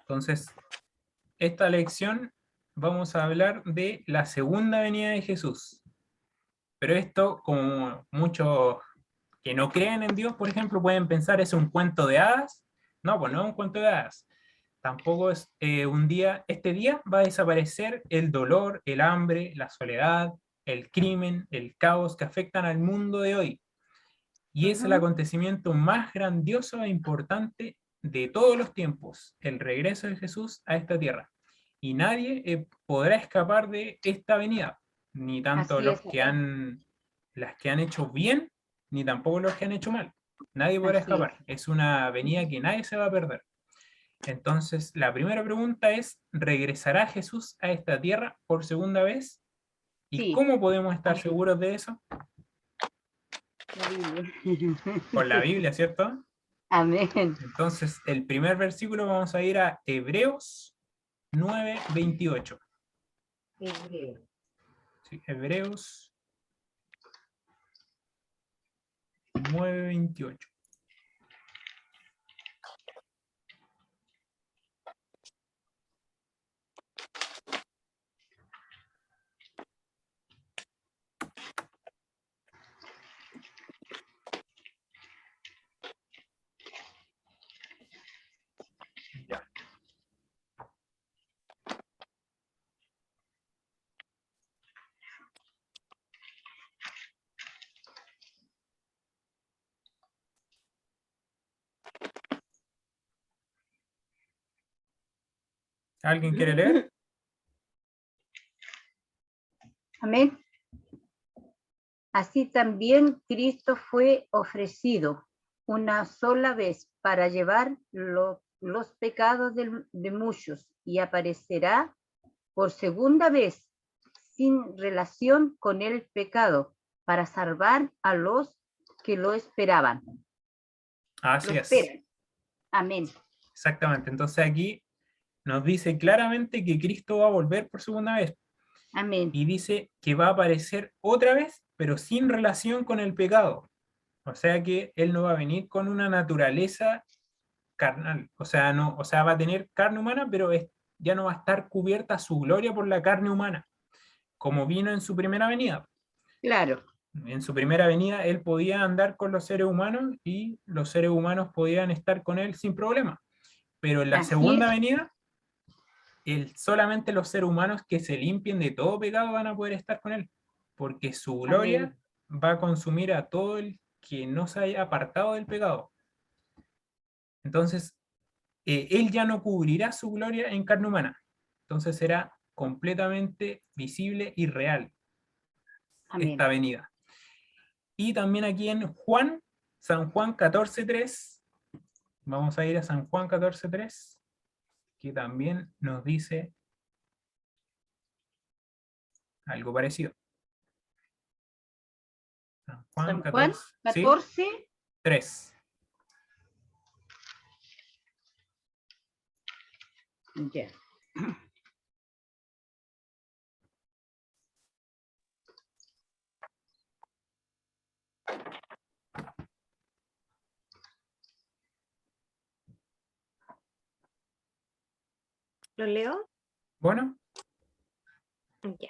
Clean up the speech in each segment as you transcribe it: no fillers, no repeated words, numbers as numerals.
Entonces, esta lección vamos a hablar de la segunda venida de Jesús. Pero esto, como muchos que no creen en Dios, por ejemplo, pueden pensar, ¿es un cuento de hadas? No, pues no es un cuento de hadas. Tampoco es este día va a desaparecer el dolor, el hambre, la soledad, el crimen, el caos que afectan al mundo de hoy. Y es el Ujú. acontecimiento más grandioso e importante de todos los tiempos, el regreso de Jesús a esta tierra. Y nadie podrá escapar de esta venida, ni tanto Así es, las que han hecho bien, ni tampoco los que han hecho mal. Nadie podrá así es. escapar. Es una venida que nadie se va a perder. Entonces, la primera pregunta es, ¿regresará Jesús a esta tierra por segunda vez? ¿Y Sí, cómo podemos estar amén. seguros de eso? La Biblia. Por la Biblia, ¿cierto? Amén. Entonces, el primer versículo vamos a ir a Hebreos 9:28. Hebreo. Sí, Hebreos 9:28. Ya. ¿Alguien quiere leer? Amén. Así también Cristo fue ofrecido una sola vez para llevar los pecados de muchos y aparecerá por segunda vez sin relación con el pecado para salvar a los que lo esperaban. Lo Así es, esperan. Amén. exactamente. Entonces aquí nos dice claramente que Cristo va a volver por segunda vez Amén. y dice que va a aparecer otra vez, pero sin relación con el pecado. O sea que Él no va a venir con una naturaleza carnal, o sea, no, o sea, va a tener carne humana, pero ya no va a estar cubierta su gloria por la carne humana, como vino en su primera venida. Claro. En su primera venida él podía andar con los seres humanos y los seres humanos podían estar con él sin problema. Pero en la Así segunda es. venida, solamente los seres humanos que se limpien de todo pecado van a poder estar con él, porque su Amén. gloria va a consumir a todo el que no se haya apartado del pecado. Entonces, él ya no cubrirá su gloria en carne humana. Entonces será completamente visible y real esta Amén. venida. Y también aquí en Juan, San Juan 14:3, vamos a ir a San Juan 14:3, que también nos dice algo parecido. San Juan San Juan 14, ¿sí? 14. 3. Ya. ¿Lo leo? Bueno, Ya.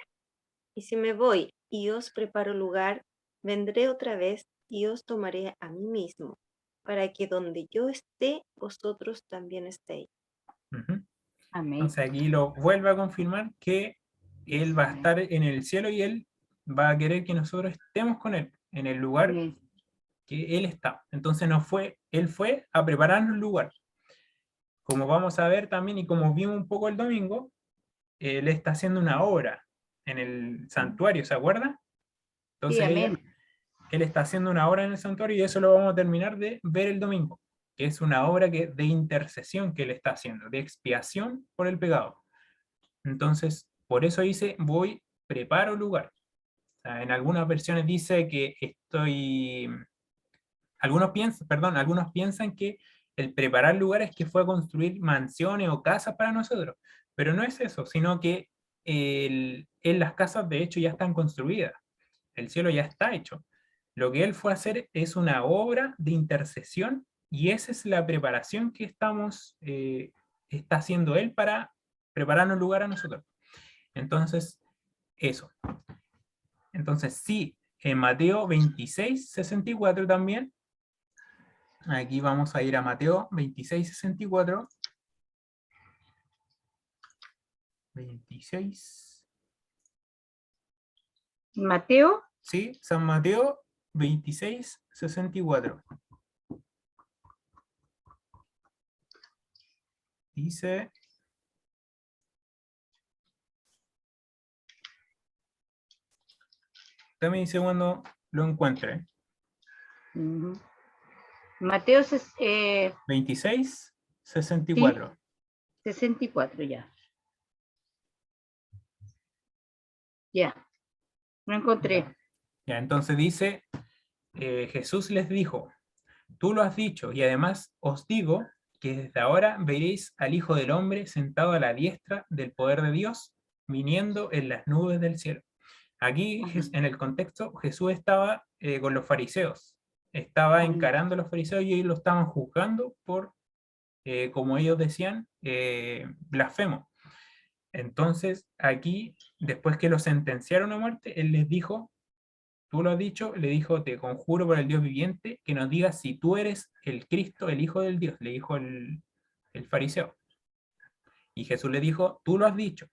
Y si me voy y os preparo lugar, vendré otra vez y os tomaré a mí mismo, para que donde yo esté, vosotros también estéis. Amén. entonces aquí lo vuelve a confirmar que Él va a Amén. estar en el cielo y Él va a querer que nosotros estemos con Él, en el lugar Amén. que Él está. Entonces Él fue a prepararnos un lugar. Como vamos a ver también y como vimos un poco el domingo, Él está haciendo una obra en el santuario, ¿se acuerda? Sí, Entonces amén. Él está haciendo una obra en el santuario y eso lo vamos a terminar de ver el domingo, que es una obra de intercesión que Él está haciendo, de expiación por el pecado. Entonces, por eso dice, voy, preparo lugar. O sea, en algunas versiones dice que algunos piensan que el preparar lugares que fue a construir mansiones o casas para nosotros, pero no es eso, sino que las casas de hecho ya están construidas, el cielo ya está hecho. Lo que él fue a hacer es una obra de intercesión y esa es la preparación que estamos está haciendo Él para prepararnos lugar a nosotros. Entonces, eso. Entonces, sí, en Mateo 26, 64 también, aquí vamos a ir a Mateo 26, 64. 26. Mateo, Sí, San Mateo 26, 64. Dice, también dice cuando lo encuentre. Mateo 26, 64. sí, 64 ya. Ya, lo encontré. Ya, entonces dice, Jesús les dijo, tú lo has dicho, y además os digo que desde ahora veréis al Hijo del Hombre sentado a la diestra del poder de Dios, viniendo en las nubes del cielo. Aquí, en el contexto, Jesús estaba con los fariseos, estaba encarando a los fariseos y ellos lo estaban juzgando por, como ellos decían, blasfemo. Entonces, aquí, después que lo sentenciaron a muerte, él les dijo, tú lo has dicho, le dijo, te conjuro por el Dios viviente, que nos digas si tú eres el Cristo, el Hijo del Dios, le dijo el fariseo. Y Jesús le dijo, tú lo has dicho.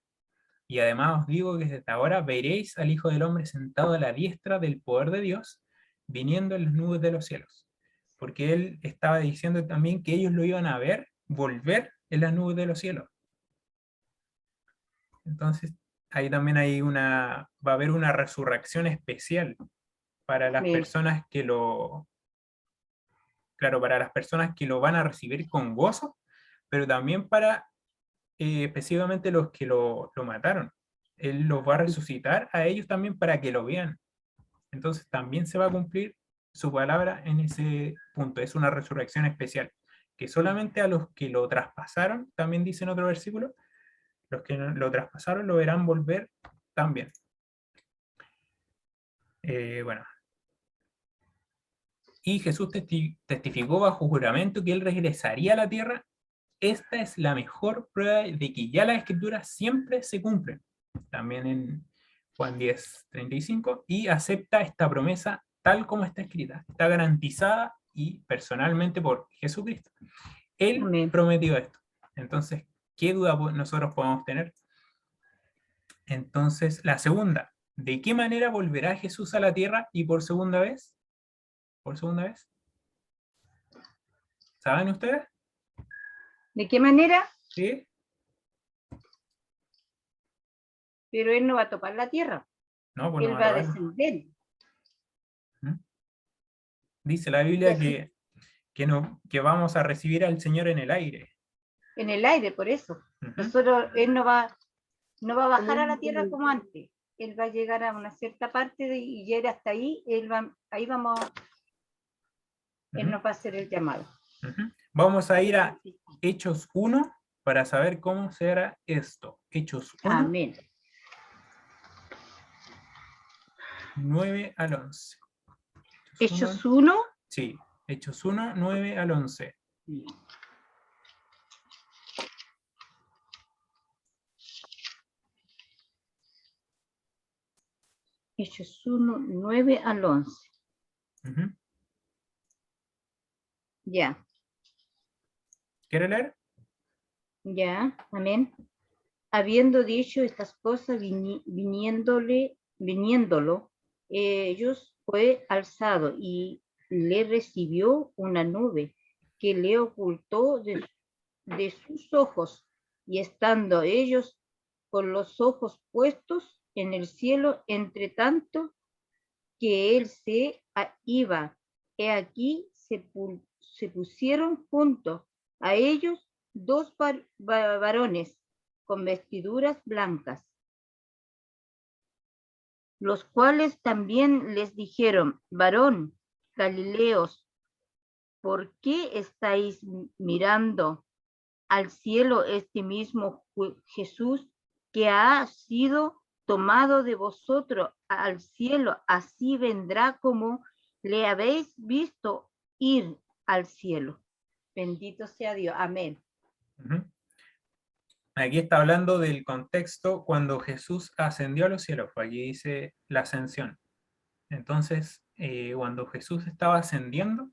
Y además os digo que desde ahora veréis al Hijo del Hombre sentado a la diestra del poder de Dios, viniendo en las nubes de los cielos. Porque él estaba diciendo también que ellos lo iban a ver volver en las nubes de los cielos. Entonces, ahí también va a haber una resurrección especial para las personas que para las personas que lo van a recibir con gozo, pero también para específicamente los que lo mataron. Él los va a resucitar a ellos también para que lo vean. Entonces también se va a cumplir su palabra en ese punto. Es una resurrección especial, que solamente a los que lo traspasaron, también dice en otro versículo, los que lo traspasaron lo verán volver también. Bueno. Y Jesús testificó bajo juramento que él regresaría a la tierra. Esta es la mejor prueba de que ya las escrituras siempre se cumplen. También en Juan 10, 35. Y acepta esta promesa tal como está escrita. Está garantizada y personalmente por Jesucristo. Él prometió esto. Entonces, ¿qué duda nosotros podemos tener? Entonces, la segunda. ¿De qué manera volverá Jesús a la tierra y por segunda vez? ¿Por segunda vez? ¿Saben ustedes? ¿De qué manera? Sí. Pero él no va a topar la tierra. No, pues él no va a descender. Dice la Biblia que vamos a recibir al Señor en el aire. En el aire, por eso. Nosotros, él no va a bajar a la tierra como antes. Él va a llegar a una cierta parte y llegar hasta ahí, ahí vamos, él nos va a hacer el llamado. Vamos a ir a Hechos 1 para saber cómo será esto. Hechos 1. Amén. 9 al 11. Hechos 1. Sí, Hechos 1, 9 al 11. Hechos 1, 9 al 11. Ya. ¿Quiere leer? Ya, amén. Habiendo dicho estas cosas, viniéndolo, ellos fue alzado y le recibió una nube que le ocultó de sus ojos, y estando ellos con los ojos puestos en el cielo, entre tanto que él se iba, he aquí se pusieron junto a ellos dos varones con vestiduras blancas, los cuales también les dijeron: varón Galileos, ¿por qué estáis mirando al cielo? Este mismo Jesús que ha sido tomado de vosotros al cielo, así vendrá como le habéis visto ir al cielo. Bendito sea Dios. Amén. Aquí está hablando del contexto cuando Jesús ascendió a los cielos, pues aquí dice la ascensión. Entonces, cuando Jesús estaba ascendiendo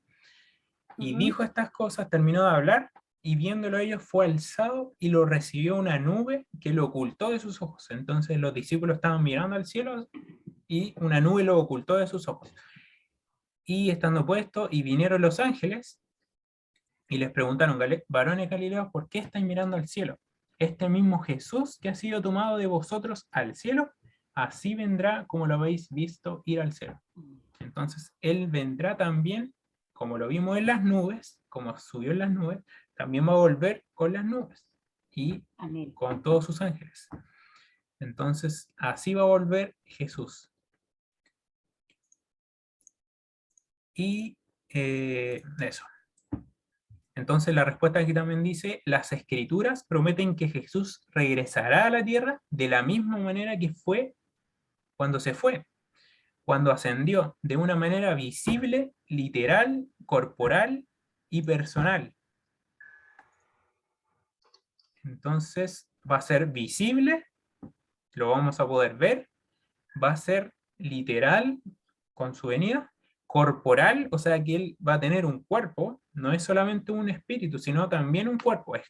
y dijo estas cosas, terminó de hablar, y viéndolo ellos fue alzado y lo recibió una nube que lo ocultó de sus ojos. Entonces los discípulos estaban mirando al cielo y una nube lo ocultó de sus ojos. Y estando puesto, y vinieron los ángeles y les preguntaron, varones galileos, ¿por qué estáis mirando al cielo? Este mismo Jesús que ha sido tomado de vosotros al cielo, así vendrá como lo habéis visto ir al cielo. Entonces, Él vendrá también, como lo vimos en las nubes, como subió en las nubes, también va a volver con las nubes y Amén. con todos sus ángeles. Entonces, así va a volver Jesús. Y eso. Entonces la respuesta aquí también dice, las escrituras prometen que Jesús regresará a la tierra de la misma manera que fue cuando se fue, cuando ascendió, de una manera visible, literal, corporal y personal. Entonces va a ser visible, lo vamos a poder ver, va a ser literal con su venida, corporal, o sea que él va a tener un cuerpo, no es solamente un espíritu, sino también un cuerpo, es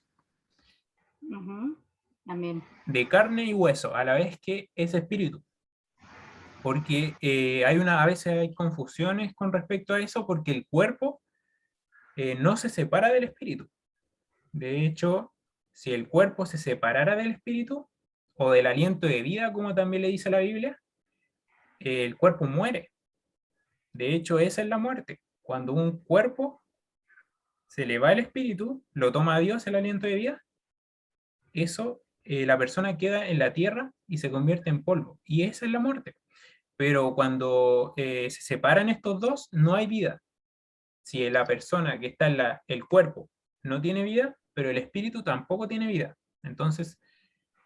Amén. de carne y hueso, a la vez que es espíritu. Porque a veces hay confusiones con respecto a eso, porque el cuerpo no se separa del espíritu. De hecho, si el cuerpo se separara del espíritu, o del aliento de vida, como también le dice la Biblia, el cuerpo muere. De hecho, esa es la muerte. Cuando un cuerpo se le va el espíritu, lo toma a Dios el aliento de vida, eso, la persona queda en la tierra y se convierte en polvo. Y esa es la muerte. Pero cuando se separan estos dos, no hay vida. Si la persona que está en el cuerpo no tiene vida, pero el espíritu tampoco tiene vida. Entonces,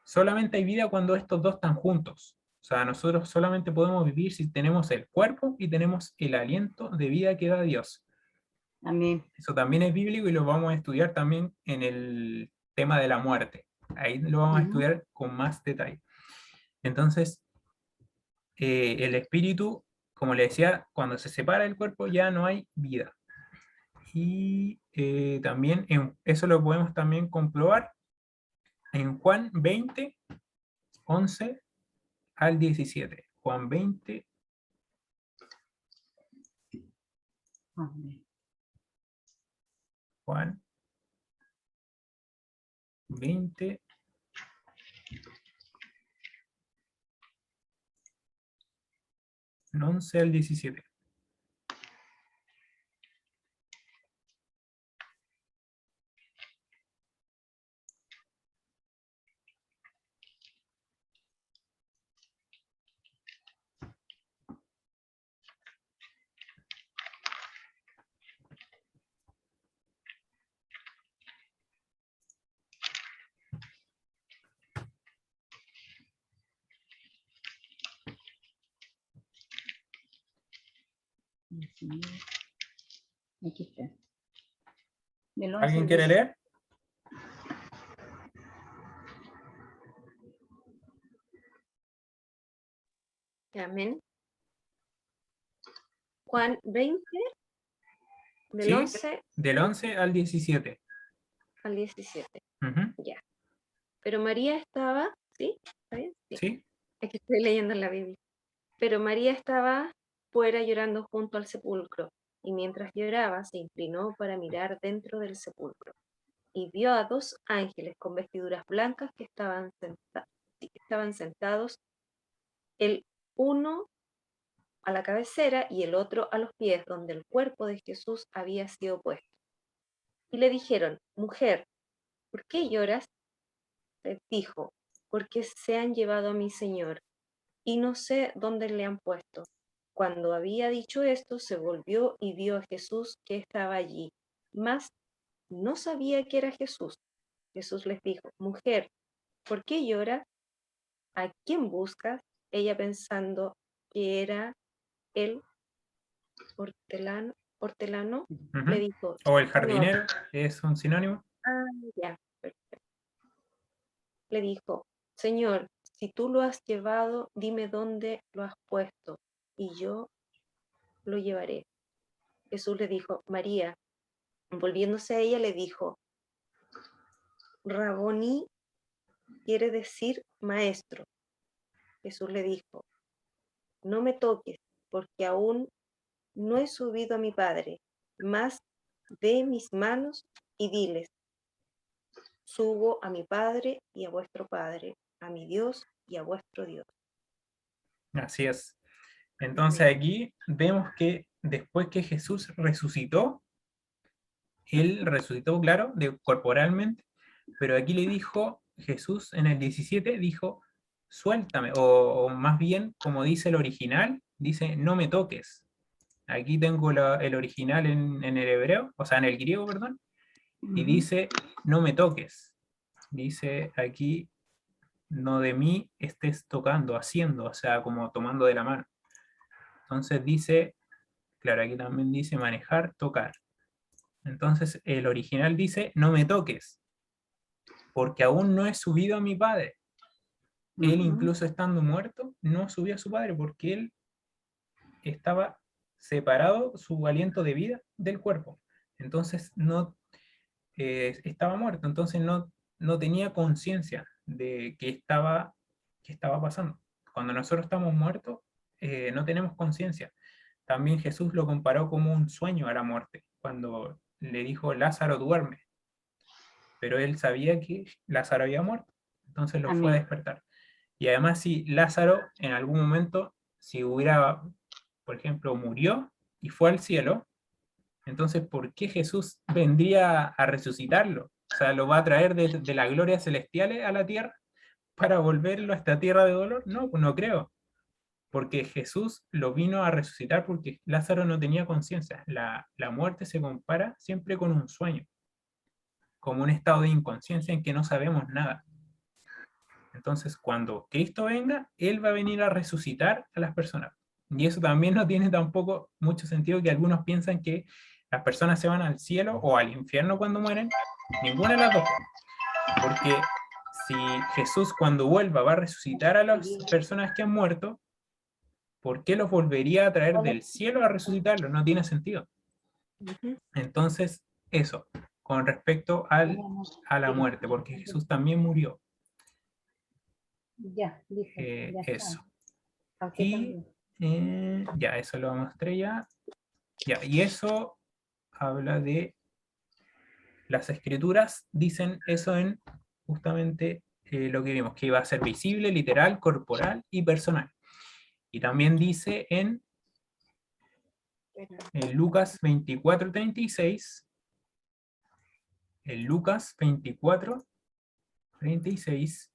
solamente hay vida cuando estos dos están juntos. O sea, nosotros solamente podemos vivir si tenemos el cuerpo y tenemos el aliento de vida que da Dios. Amén. Eso también es bíblico y lo vamos a estudiar también en el tema de la muerte. Ahí lo vamos a estudiar con más detalle. Entonces, el espíritu, como le decía, cuando se separa del cuerpo ya no hay vida. Y también eso lo podemos también comprobar en Juan 20, 11 al 17. Juan 20. Amén. Juan 20. 11 al 17. Aquí está. Del 11 ¿Alguien al quiere 10. leer? Amén. Juan 20, del Sí, 11 del 11 al 17. al 17. Ujú. Ya. Pero María estaba, ¿sí? ¿Está bien? Sí. Sí. Es que estoy leyendo en la Biblia. Pero María estaba fuera llorando junto al sepulcro, y mientras lloraba se inclinó para mirar dentro del sepulcro, y vio a dos ángeles con vestiduras blancas que estaban sentados, el uno a la cabecera y el otro a los pies, donde el cuerpo de Jesús había sido puesto. Y le dijeron, mujer, ¿por qué lloras? Les dijo, porque se han llevado a mi Señor, y no sé dónde le han puesto. Cuando había dicho esto, se volvió y vio a Jesús que estaba allí, mas no sabía que era Jesús. Jesús les dijo, mujer, ¿por qué lloras? ¿A quién buscas? Ella, pensando que era el hortelano, le Ujú. dijo, O el Señor, jardinero, es un sinónimo. ah, ya, perfecto. le dijo, Señor, si tú lo has llevado, dime dónde lo has puesto, y yo lo llevaré. Jesús le dijo, María. Volviéndose a ella, le dijo, Raboni quiere decir maestro. Jesús le dijo, no me toques, porque aún no he subido a mi Padre, mas ve mis manos y diles, subo a mi Padre y a vuestro Padre, a mi Dios y a vuestro Dios. Así es. Entonces aquí vemos que después que Jesús resucitó, él resucitó, claro, corporalmente, pero aquí le dijo, Jesús en el 17 dijo, suéltame, o más bien, como dice el original, dice, no me toques. Aquí tengo el original en el hebreo, o sea, en el griego, perdón, y dice, no me toques. Dice aquí, no de mí estés tocando, haciendo, o sea, como tomando de la mano. Entonces dice, claro, aquí también dice manejar, tocar. Entonces el original dice, no me toques, porque aún no he subido a mi Padre. Él incluso estando muerto, no subió a su Padre porque él estaba separado, su aliento de vida, del cuerpo. Entonces no estaba muerto, entonces no tenía conciencia de qué estaba pasando. Cuando nosotros estamos muertos, no tenemos conciencia. También Jesús lo comparó como un sueño a la muerte, cuando le dijo, Lázaro duerme, pero él sabía que Lázaro había muerto, entonces lo fue a Amén. despertar. Y además, si Lázaro en algún momento, si hubiera, por ejemplo, murió y fue al cielo, entonces, ¿por qué Jesús vendría a resucitarlo? O sea, ¿lo va a traer de la gloria celestial a la tierra para volverlo a esta tierra de dolor? No, pues no creo. Porque Jesús lo vino a resucitar porque Lázaro no tenía conciencia. La muerte se compara siempre con un sueño, como un estado de inconsciencia en que no sabemos nada. Entonces, cuando Cristo venga, Él va a venir a resucitar a las personas. Y eso también no tiene tampoco mucho sentido, que algunos piensan que las personas se van al cielo o al infierno cuando mueren. Ninguna de las dos. Porque si Jesús cuando vuelva va a resucitar a las personas que han muerto, ¿por qué los volvería a traer del cielo a resucitarlos? No tiene sentido. Entonces, eso, con respecto a la muerte, porque Jesús también murió. Ya, listo. Ya Eso. está. Y ya, eso lo mostré ya. Ya, y eso habla de las escrituras, dicen eso en justamente lo que vimos, que iba a ser visible, literal, corporal y personal. Y también dice en Lucas 24:36, en Lucas 24:36,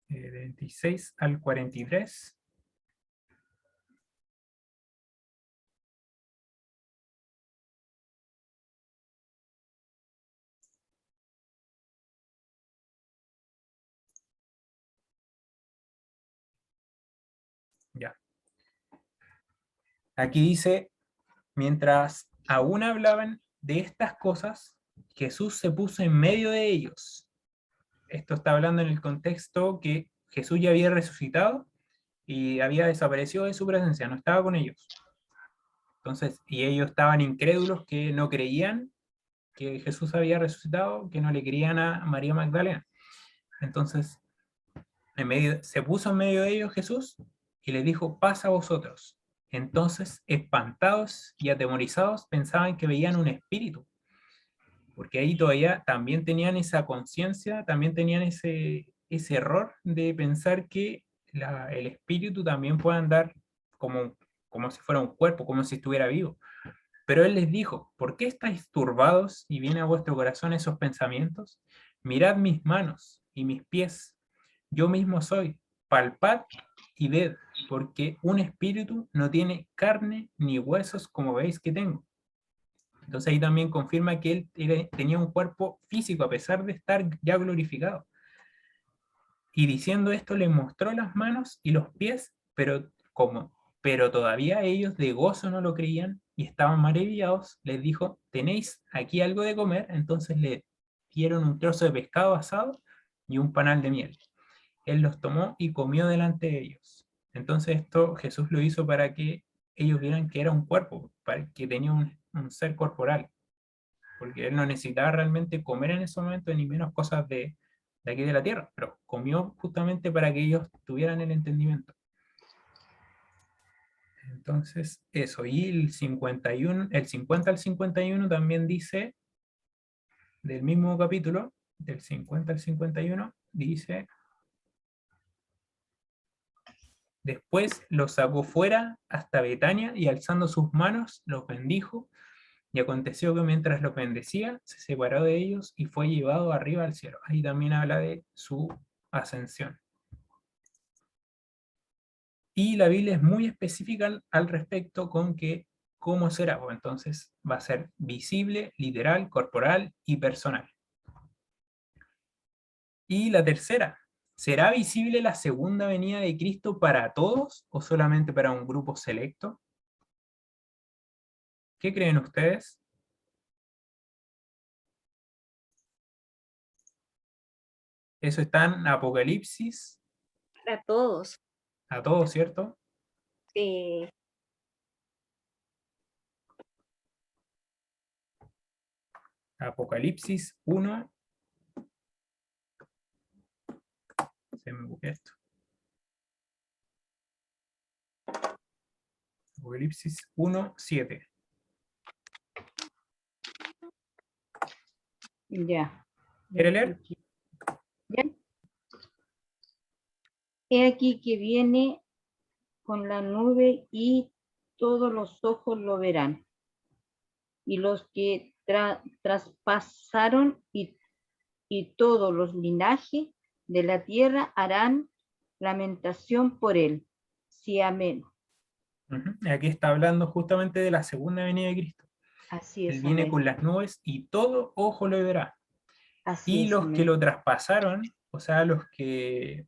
eh, 26 al 43. Ya. Aquí dice, mientras aún hablaban de estas cosas, Jesús se puso en medio de ellos. Esto está hablando en el contexto que Jesús ya había resucitado y había desaparecido de su presencia, no estaba con ellos. Entonces, y ellos estaban incrédulos, que no creían que Jesús había resucitado, que no le creían a María Magdalena. Entonces, se puso en medio de ellos Jesús y les dijo, pasa a vosotros. Entonces, espantados y atemorizados, pensaban que veían un espíritu, porque ahí todavía también tenían esa conciencia, también tenían ese error de pensar que el espíritu también puede andar como si fuera un cuerpo, como si estuviera vivo. Pero él les dijo, ¿por qué estáis turbados y viene a vuestro corazón esos pensamientos? Mirad mis manos y mis pies, yo mismo soy, palpad y ved, porque un espíritu no tiene carne ni huesos como veis que tengo. Entonces ahí también confirma que él tenía un cuerpo físico a pesar de estar ya glorificado. Y diciendo esto le mostró las manos y los pies, pero todavía ellos de gozo no lo creían y estaban maravillados, les dijo, ¿tenéis aquí algo de comer? Entonces le dieron un trozo de pescado asado y un panal de miel. Él los tomó y comió delante de ellos. Entonces esto Jesús lo hizo para que ellos vieran que era un cuerpo, para que tenía un ser corporal, porque él no necesitaba realmente comer en ese momento ni menos cosas de aquí de la tierra, pero comió justamente para que ellos tuvieran el entendimiento. Entonces, eso, y el 51, el 50 al 51 también dice, del mismo capítulo, del 50 al 51, dice, después los sacó fuera hasta Betania y alzando sus manos los bendijo, y aconteció que mientras los bendecía, se separó de ellos y fue llevado arriba al cielo. Ahí también habla de su ascensión. Y la Biblia es muy específica al respecto con que cómo será. Pues entonces va a ser visible, literal, corporal y personal. Y la tercera, ¿será visible la segunda venida de Cristo para todos o solamente para un grupo selecto? ¿Qué creen ustedes? Eso está en Apocalipsis, Para todos. a todos, ¿cierto? Sí. Apocalipsis 1. Se me bugueó esto. Apocalipsis 1:7. Ya. ¿Quiere leer? Ya. He aquí que viene con la nube y todos los ojos lo verán. Y los que traspasaron y todos los linajes de la tierra harán lamentación por él. Sí, amén. Aquí está hablando justamente de la segunda venida de Cristo. Así Él es, viene amén. con las nubes y todo ojo lo verá. Así Y es, los que amén. lo traspasaron, o sea, los que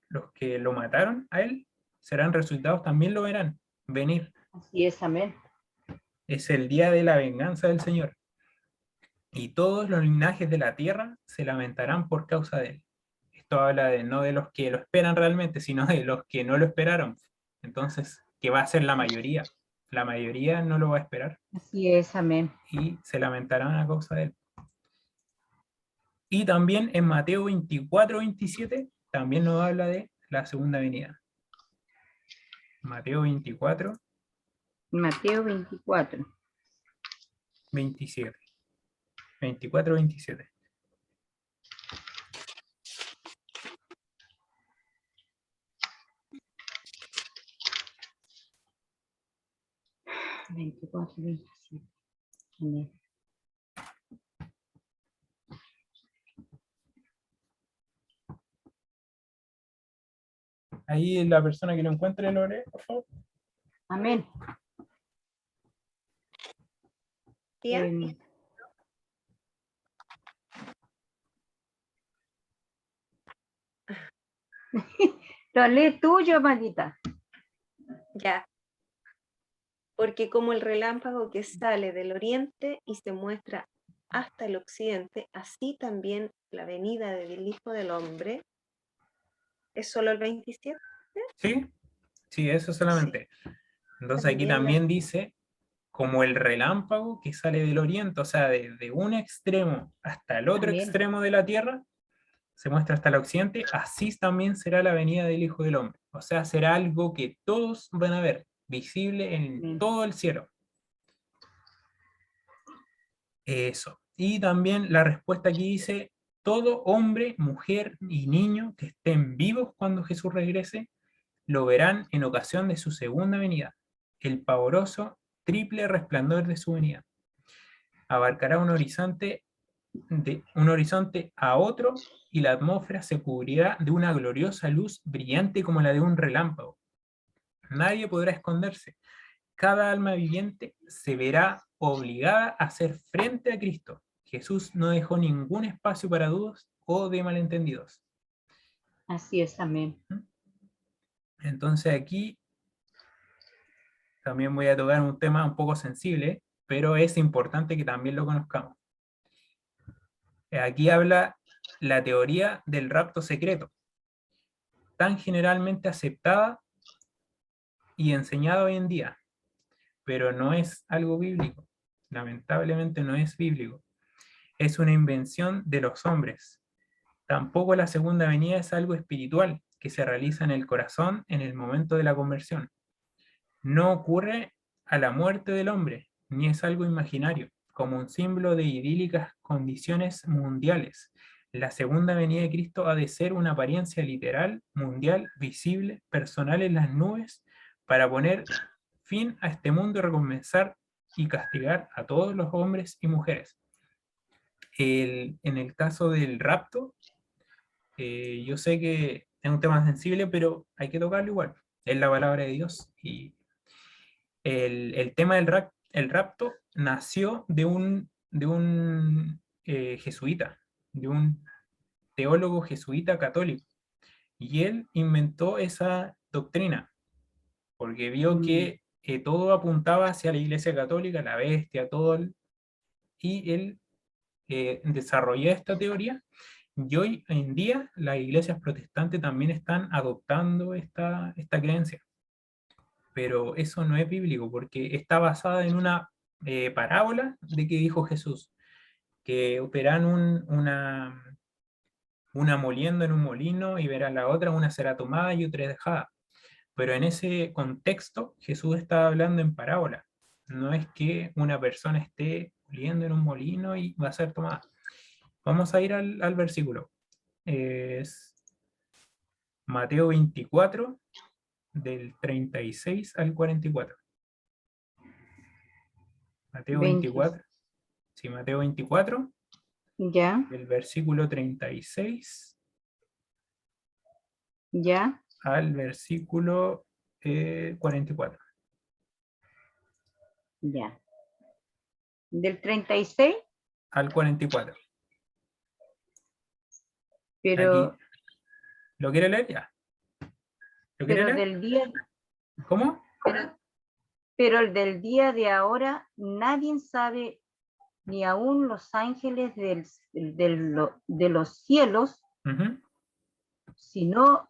lo mataron a él, serán resultados, también lo verán venir. Así es, amén. Es el día de la venganza del Señor. Y todos los linajes de la tierra se lamentarán por causa de él. Esto habla de no de los que lo esperan realmente, sino de los que no lo esperaron. Entonces, ¿qué va a ser la mayoría? La mayoría no lo va a esperar Así es, amén. y se lamentarán a causa de él. Y también en Mateo 24-27 también nos habla de la segunda venida. Mateo 24, Mateo 24. 27. 24-27. Amén. Ahí la persona que lo encuentre, lo lee, por favor. Amén. ¿Tía? Lo lee tuyo, maldita. Ya. Porque como el relámpago que sale del oriente y se muestra hasta el occidente, así también la venida del Hijo del Hombre. ¿Es solo el 27? Sí, sí, eso solamente. Entonces aquí También también dice, como el relámpago que sale del oriente, o sea, de un extremo hasta el otro Amén. extremo de la tierra, se muestra hasta el occidente, así también será la venida del Hijo del Hombre. O sea, será algo que todos van a ver, visible en Amén. todo el cielo. Eso. Y también la respuesta aquí dice, todo hombre, mujer y niño que estén vivos cuando Jesús regrese, lo verán en ocasión de su segunda venida, el pavoroso triple resplandor de su venida. Abarcará un horizonte a otro y la atmósfera se cubrirá de una gloriosa luz brillante como la de un relámpago. Nadie podrá esconderse. Cada alma viviente se verá obligada a hacer frente a Cristo. Jesús no dejó ningún espacio para dudas o de malentendidos. Así es, amén. Entonces aquí también voy a tocar un tema un poco sensible, pero es importante que también lo conozcamos. Aquí habla la teoría del rapto secreto, tan generalmente aceptada y enseñada hoy en día, pero no es algo bíblico. Lamentablemente no es bíblico. Es una invención de los hombres. Tampoco la segunda venida es algo espiritual que se realiza en el corazón en el momento de la conversión. No ocurre a la muerte del hombre, ni es algo imaginario, como un símbolo de idílicas condiciones mundiales. La segunda venida de Cristo ha de ser una apariencia literal, mundial, visible, personal en las nubes, para poner fin a este mundo y recompensar y castigar a todos los hombres y mujeres. En el caso del rapto, yo sé que es un tema sensible, pero hay que tocarlo igual. Es la palabra de Dios. Y el tema el rapto nació de un jesuita, de un teólogo jesuita católico. Y él inventó esa doctrina, porque vio que todo apuntaba hacia la Iglesia Católica, la bestia, y él desarrolló esta teoría. Y hoy en día las iglesias protestantes también están adoptando esta creencia. Pero eso no es bíblico, porque está basada en una parábola de que dijo Jesús, que verán una moliendo en un molino y verán la otra, una será tomada y otra dejada. Pero en ese contexto Jesús está hablando en parábola. No es que una persona esté moliendo en un molino y va a ser tomada. Vamos a ir al versículo. Es Mateo 24, del 36 al 44. Mateo 20. 24. Sí, Mateo 24, Ya, del versículo 36 ya, al versículo 44. ya. Del 36, Al 44. Aquí, pero, ¿lo quiere leer ya? ¿Lo quiere pero leer? del día, ¿Cómo? pero, pero el del día de ahora nadie sabe, ni aun los ángeles de los cielos, Ujú. sino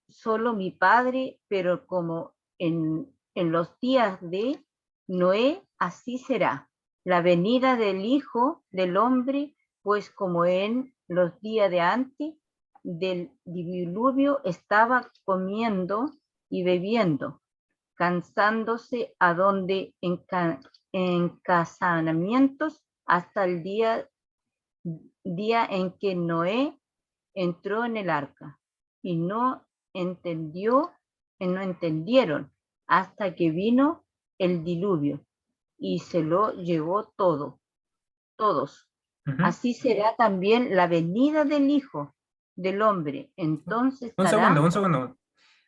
solo mi Padre, pero como en los días de Noé, así será la venida del Hijo del Hombre, pues como en los días de antes del diluvio estaba comiendo y bebiendo, cansándose a donde en casamientos hasta el día en que Noé entró en el arca y no entendieron hasta que vino el diluvio y se lo llevó todos. Ujú. Así será también la venida del Hijo del Hombre. Entonces Un segundo, estará, un segundo.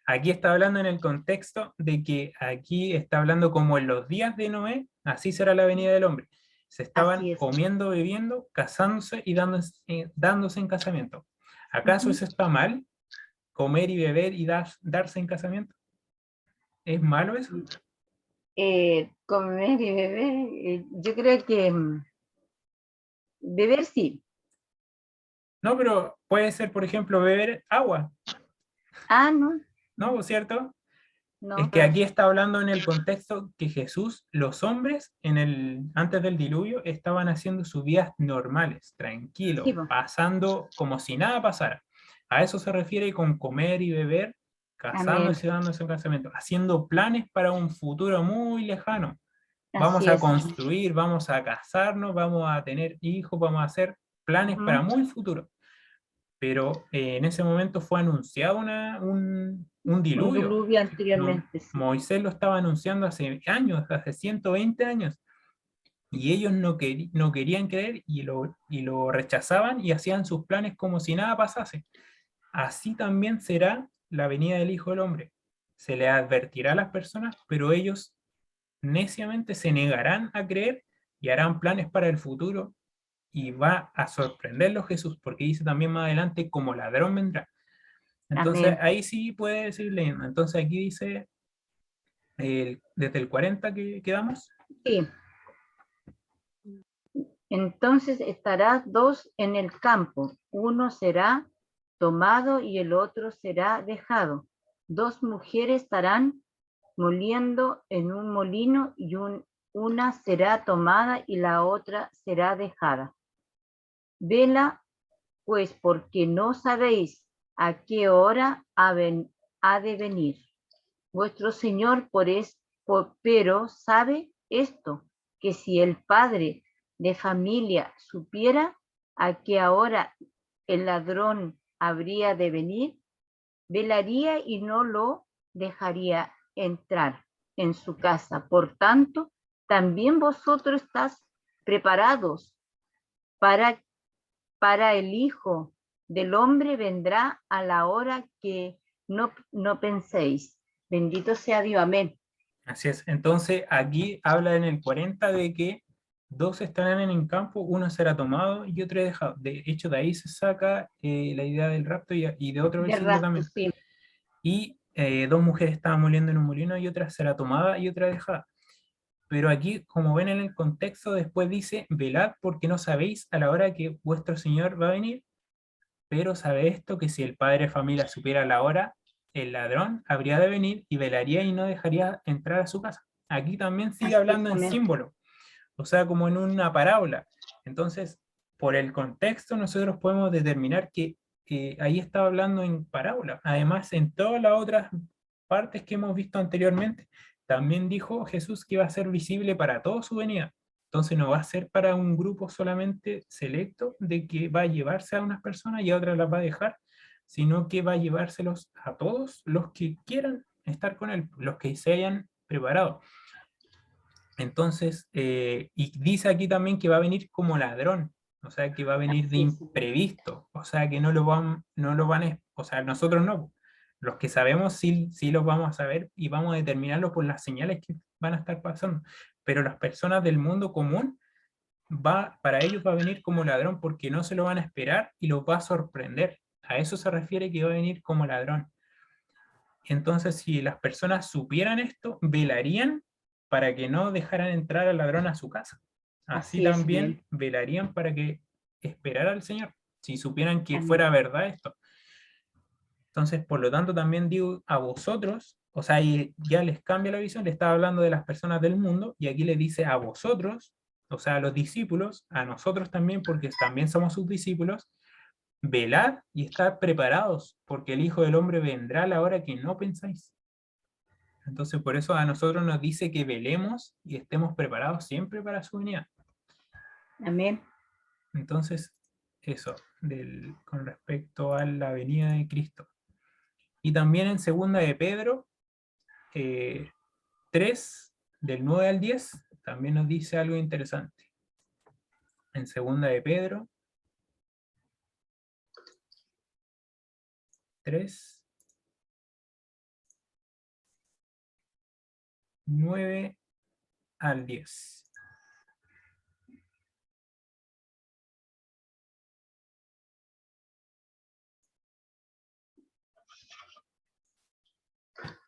Aquí está hablando en el contexto de que aquí está hablando como en los días de Noé, así será la venida del hombre. Se estaban así es. comiendo, bebiendo, casándose y dándose en casamiento. ¿Acaso Ujú. eso está mal? ¿Comer y beber y darse en casamiento? ¿Es malo eso? Comer y beber, yo creo que beber sí. No, pero puede ser, por ejemplo, beber agua, Ah, no, ¿no? ¿Cierto? Es no, que aquí está hablando en el contexto que Jesús, los hombres, antes del diluvio, estaban haciendo sus vidas normales, tranquilos, sí, po, pasando como si nada pasara. A eso se refiere con comer y beber, amén, casándose y dándose en casamiento, haciendo planes para un futuro muy lejano. Vamos así a es. construir, vamos a casarnos, vamos a tener hijos, vamos a hacer planes para Ujú. muy futuro. Pero en ese momento fue anunciado un Un diluvio. diluvio anteriormente, sí. Moisés lo estaba anunciando hace años, hace 120 años, y ellos no querían creer y lo rechazaban y hacían sus planes como si nada pasase. Así también será la venida del Hijo del Hombre. Se le advertirá a las personas, pero ellos neciamente se negarán a creer y harán planes para el futuro y va a sorprenderlos Jesús, porque dice también más adelante, como ladrón vendrá. Entonces Amén. ahí sí puede decir leyendo. Entonces aquí dice desde el 40 que quedamos. Sí. Entonces estará dos en el campo, uno será tomado y el otro será dejado. Dos mujeres estarán moliendo en un molino y una será tomada y la otra será dejada. Vela, pues, porque no sabéis a qué hora ha de venir vuestro Señor, pero sabe esto, que si el padre de familia supiera a qué hora el ladrón habría de venir, velaría y no lo dejaría entrar en su casa. Por tanto, también vosotros estáis preparados para, para el Hijo del Hombre vendrá a la hora que no penséis. Bendito sea Dios, amén. Así es. Entonces, aquí habla en el 40 de que dos estarán en el campo, uno será tomado y otro dejado. De hecho, de ahí se saca la idea del rapto y de otro De versículo rapto, también. sí. Y dos mujeres estaban moliendo en un molino y otra será tomada y otra dejada. Pero aquí, como ven en el contexto, después dice, velad porque no sabéis a la hora que vuestro Señor va a venir, pero sabe esto, que si el padre de familia supiera la hora, el ladrón habría de venir y velaría y no dejaría entrar a su casa. Aquí también sigue Así es, hablando en amén. símbolo, o sea, como en una parábola. Entonces, por el contexto, nosotros podemos determinar que ahí estaba hablando en parábola. Además, en todas las otras partes que hemos visto anteriormente, también dijo Jesús que iba a ser visible para toda su venida. Entonces no va a ser para un grupo solamente selecto de que va a llevarse a unas personas y a otras las va a dejar, sino que va a llevárselos a todos los que quieran estar con él, los que se hayan preparado. Entonces, y dice aquí también que va a venir como ladrón, o sea, que va a venir de Así es, amén. imprevisto, o sea, que o sea, nosotros no, los que sabemos sí, sí los vamos a saber y vamos a determinarlo por las señales que van a estar pasando, pero las personas del mundo común, para ellos va a venir como ladrón porque no se lo van a esperar y los va a sorprender. A eso se refiere que va a venir como ladrón. Entonces, si las personas supieran esto, velarían para que no dejaran entrar al ladrón a su casa. Así Así es, amén. también velarían para que esperara al Señor, si supieran que Amén. fuera verdad esto. Entonces, por lo tanto, también digo a vosotros, o sea, y ya les cambia la visión, le estaba hablando de las personas del mundo, y aquí le dice a vosotros, o sea, a los discípulos, a nosotros también, porque también somos sus discípulos, velad y estad preparados, porque el Hijo del Hombre vendrá a la hora que no pensáis. Entonces, por eso a nosotros nos dice que velemos y estemos preparados siempre para su venida. Amén. Entonces, eso, con respecto a la venida de Cristo. Y también en segunda de Pedro 3, del 9 al 10, también nos dice algo interesante. En segunda de Pedro 3, 9 al 10.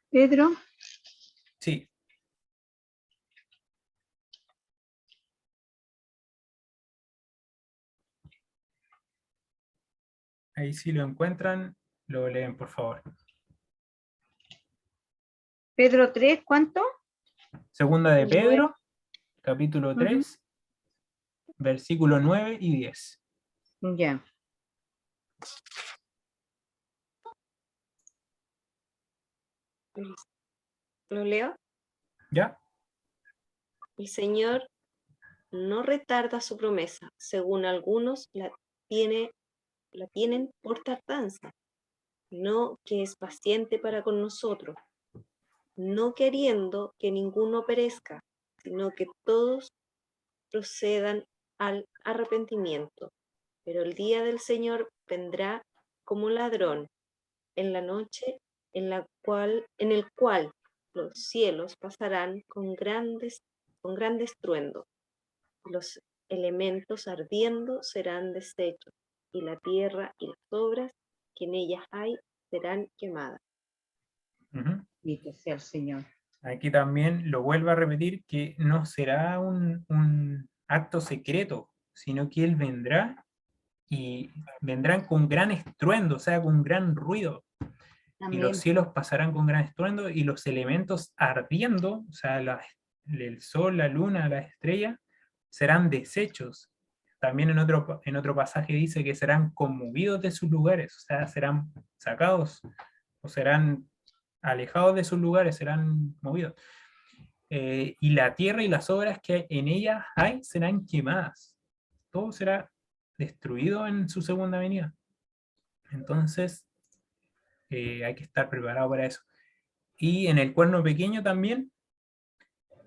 Pedro, Sí, ahí si lo encuentran, lo leen, por favor. Pedro 3, ¿cuánto? Segunda de 9. Pedro, capítulo 3, versículo 9 y 10. Ya. ¿Lo leo? ¿Ya? El Señor no retarda su promesa, según algunos la tienen por tardanza, no que es paciente para con nosotros, no queriendo que ninguno perezca, sino que todos procedan al arrepentimiento. Pero el día del Señor vendrá como ladrón en la noche en el cual los cielos pasarán con gran estruendo. Los elementos ardiendo serán deshechos, y la tierra y las obras que en ellas hay serán quemadas. Ujú. Bendito sea el Señor. Aquí también lo vuelvo a repetir que no será un acto secreto, sino que Él vendrá y vendrán con gran estruendo, o sea, con gran ruido. Y los Amén. cielos pasarán con gran estruendo y los elementos ardiendo, o sea, el sol, la luna, las estrellas, serán deshechos. También en otro pasaje dice que serán conmovidos de sus lugares, o sea, serán sacados o serán alejados de sus lugares, serán movidos. Y la tierra y las obras que en ella hay serán quemadas. Todo será destruido en su segunda venida. Entonces, hay que estar preparado para eso. Y en el cuerno pequeño también,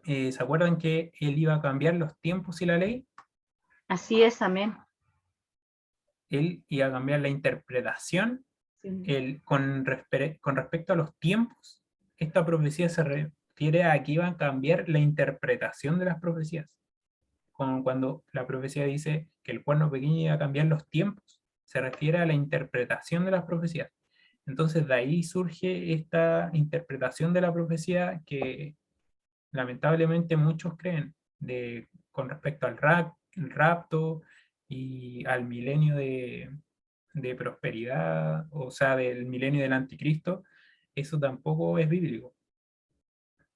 ¿se acuerdan que él iba a cambiar los tiempos y la ley? Así es, amén. Él iba a cambiar la interpretación. Sí. Con respecto a los tiempos, esta profecía se refiere a que iba a cambiar la interpretación de las profecías. Como cuando la profecía dice que el cuerno pequeño iba a cambiar los tiempos, se refiere a la interpretación de las profecías. Entonces de ahí surge esta interpretación de la profecía que lamentablemente muchos creen con respecto al el rapto y al milenio de prosperidad, o sea, del milenio del anticristo. Eso tampoco es bíblico.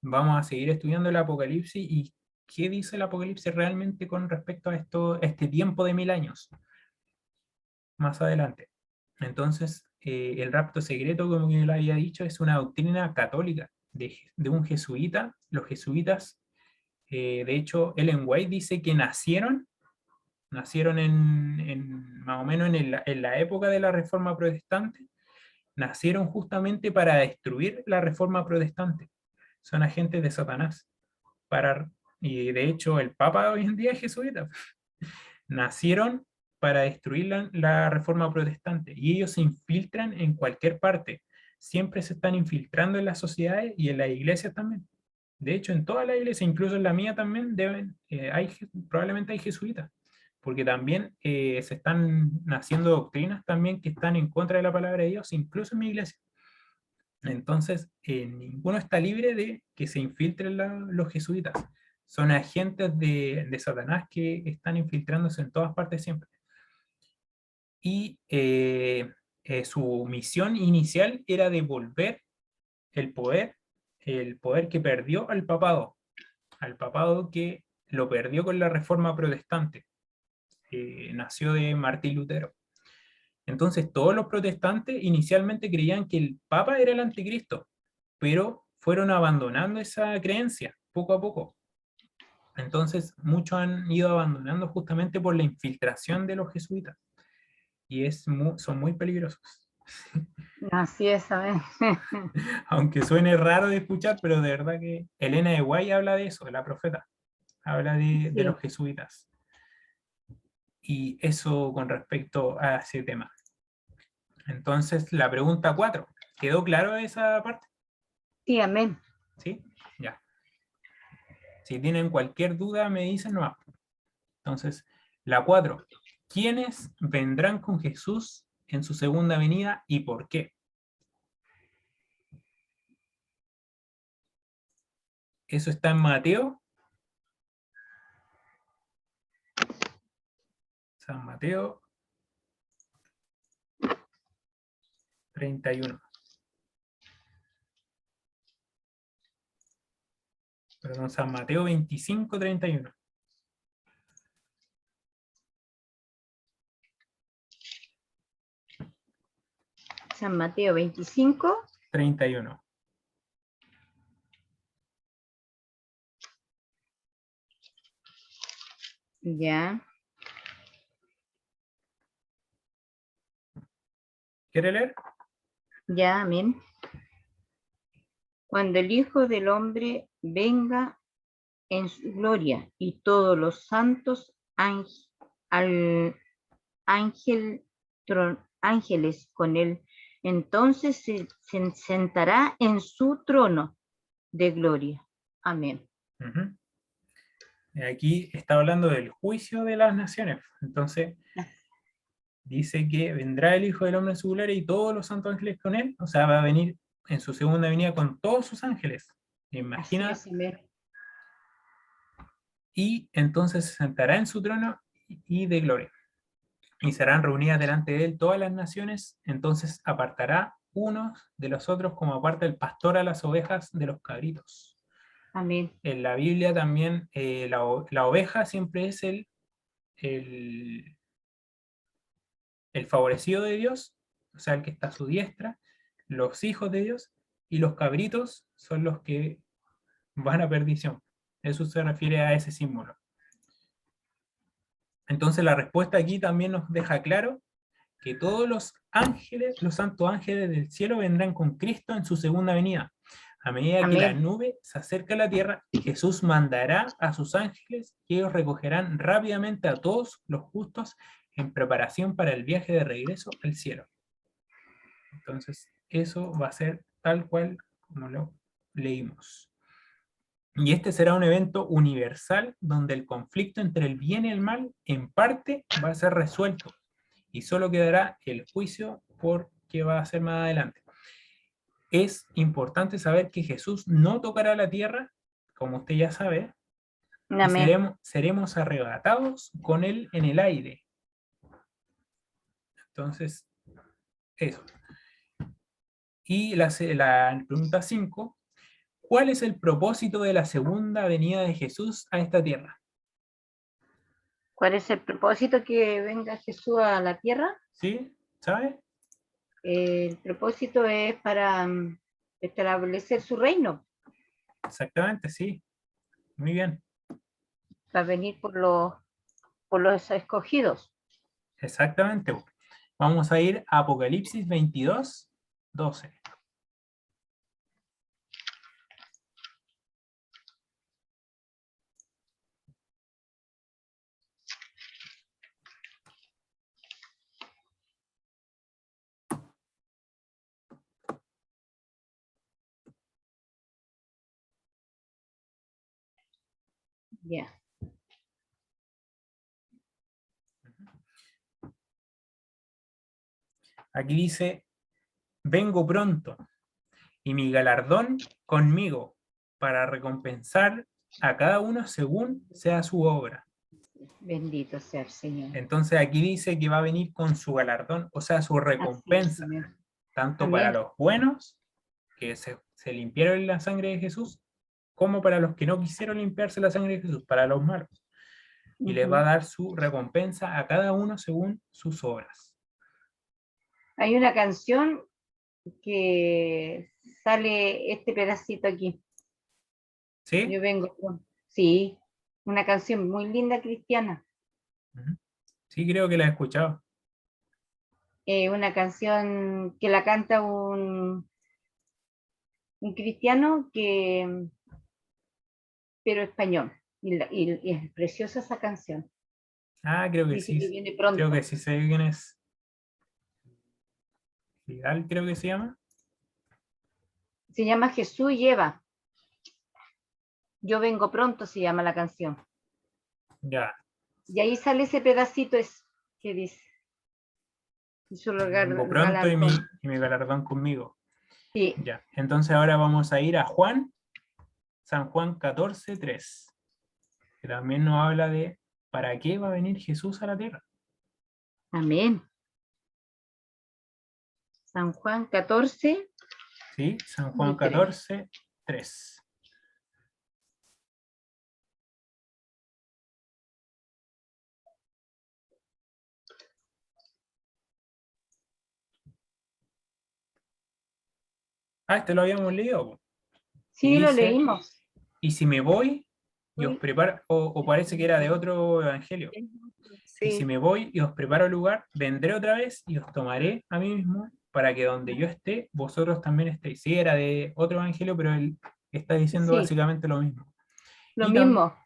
Vamos a seguir estudiando el Apocalipsis y qué dice el Apocalipsis realmente con respecto a este tiempo de 1000 años, más adelante. Entonces, el rapto secreto, como yo lo había dicho, es una doctrina católica de un jesuita. Los jesuitas, de hecho, Ellen White dice que nacieron más o menos en la época de la Reforma Protestante, nacieron justamente para destruir la Reforma Protestante. Son agentes de Satanás. Y de hecho, el Papa hoy en día es jesuita. Nacieron para destruir la Reforma Protestante y ellos se infiltran en cualquier parte. Siempre se están infiltrando en las sociedades y en las iglesias también. De hecho, en todas las iglesias, incluso en la mía también, probablemente hay jesuitas, porque también se están naciendo doctrinas también que están en contra de la palabra de Dios, incluso en mi iglesia. Entonces, ninguno está libre de que se infiltren los jesuitas. Son agentes de Satanás que están infiltrándose en todas partes siempre. Y su misión inicial era devolver el poder que perdió al papado que lo perdió con la Reforma Protestante. Nació de Martín Lutero. Entonces, todos los protestantes inicialmente creían que el Papa era el anticristo, pero fueron abandonando esa creencia poco a poco. Entonces, muchos han ido abandonando justamente por la infiltración de los jesuitas. Y son muy peligrosos. Así es, amén. Aunque suene raro de escuchar, pero de verdad que Elena de Guay habla de eso, de la profeta. Habla de Sí. los jesuitas. Y eso con respecto a ese tema. Entonces, la pregunta 4. ¿Quedó claro esa parte? Sí, amén. ¿Sí? Ya. Si tienen cualquier duda, me dicen no. Entonces, la 4. ¿Quiénes vendrán con Jesús en su segunda venida y por qué? Eso está en Mateo. San Mateo 31. Perdón, San Mateo 25, 31. San Mateo 25. 31. Ya. ¿Quiere leer? Ya, amén. Cuando el Hijo del Hombre venga en su gloria y todos los santos ángeles con él, entonces se sentará en su trono de gloria. Amén. Uh-huh. Aquí está hablando del juicio de las naciones. Entonces, dice que vendrá el Hijo del Hombre en su gloria y todos los santos ángeles con él. O sea, va a venir en su segunda venida con todos sus ángeles. ¿Te Así imaginas? es, amén. Y entonces se sentará en su trono y de gloria. Y serán reunidas delante de él todas las naciones, entonces apartará unos de los otros como aparta el pastor a las ovejas de los cabritos. Amén. En la Biblia también la oveja siempre es el, el favorecido de Dios, o sea, el que está a su diestra, los hijos de Dios, y los cabritos son los que van a perdición. Eso se refiere a ese símbolo. Entonces la respuesta aquí también nos deja claro que todos los ángeles, los santos ángeles del cielo vendrán con Cristo en su segunda venida. A medida que la Amén. nube se acerca a la tierra, Jesús mandará a sus ángeles que ellos recogerán rápidamente a todos los justos en preparación para el viaje de regreso al cielo. Entonces, eso va a ser tal cual como lo leímos. Y este será un evento universal donde el conflicto entre el bien y el mal en parte va a ser resuelto y solo quedará el juicio por qué va a ser más adelante. Es importante saber que Jesús no tocará la tierra, como usted ya sabe, y Amén. seremos arrebatados con él en el aire. Entonces, eso. Y la pregunta 5, ¿cuál es el propósito de la segunda venida de Jesús a esta tierra? ¿Cuál es el propósito que venga Jesús a la tierra? ¿Sí? ¿Sabe? El propósito es para establecer su reino, Exactamente, sí. Muy bien. para venir por los escogidos. Exactamente. Vamos a ir a Apocalipsis 22, 12. Ya. Aquí dice, vengo pronto y mi galardón conmigo para recompensar a cada uno según sea su obra. Bendito sea el Señor. Entonces aquí dice que va a venir con su galardón, o sea, su Así es, recompensa, amén. tanto para Amén. los buenos, que se limpiaron en la sangre de Jesús, como para los que no quisieron limpiarse la sangre de Jesús, para los malos. Y les va a dar su recompensa a cada uno según sus obras. Hay una canción que sale este pedacito aquí. ¿Sí? Yo vengo con, sí, una canción muy linda cristiana. Sí, creo que la he escuchado. Una canción que la canta un cristiano que, pero español. Y es preciosa esa canción. Ah, creo que Dice sí. que viene Creo que pronto. sí sé quién es. Vidal, creo que se llama. Se llama Jesús y Eva. Yo vengo pronto, se llama la canción. Ya. Y ahí sale ese pedacito es, que dice. Y su Vengo pronto y galardón. mi galardón conmigo. Sí, Ya. Entonces ahora vamos a ir a Juan, San Juan 14, 3, que también nos habla de para qué va a venir Jesús a la tierra. amén. San Juan 14 ¿Sí? San Juan y 3. 14, 3. Ah, este lo habíamos leído, po. Y Sí, lo dice, leímos. y si me voy y os Uy, preparo, o parece que era de otro evangelio. Y si sí, me voy y os preparo lugar, vendré otra vez y os tomaré a mí mismo para que donde yo esté, vosotros también estéis. Sí, era de otro evangelio, pero él está diciendo Sí, básicamente lo mismo. lo Y, tam- mismo.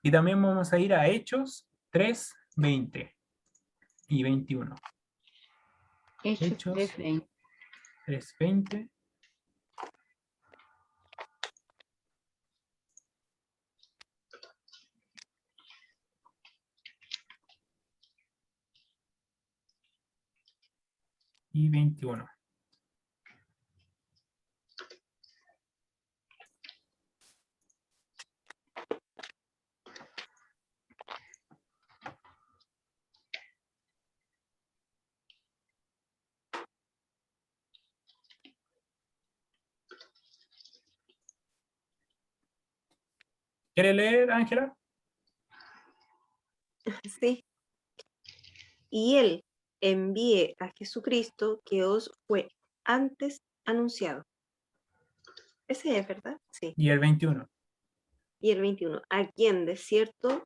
y también vamos a ir a Hechos 3, 20 y 21. Hechos Hechos 3:20. 3, 20 y 21. ¿Quiere leer, Ángela? Sí. Y Él envíe a Jesucristo que os fue antes anunciado. Ese es, ¿verdad? Sí. Y el 21. Y el 21. A quien de cierto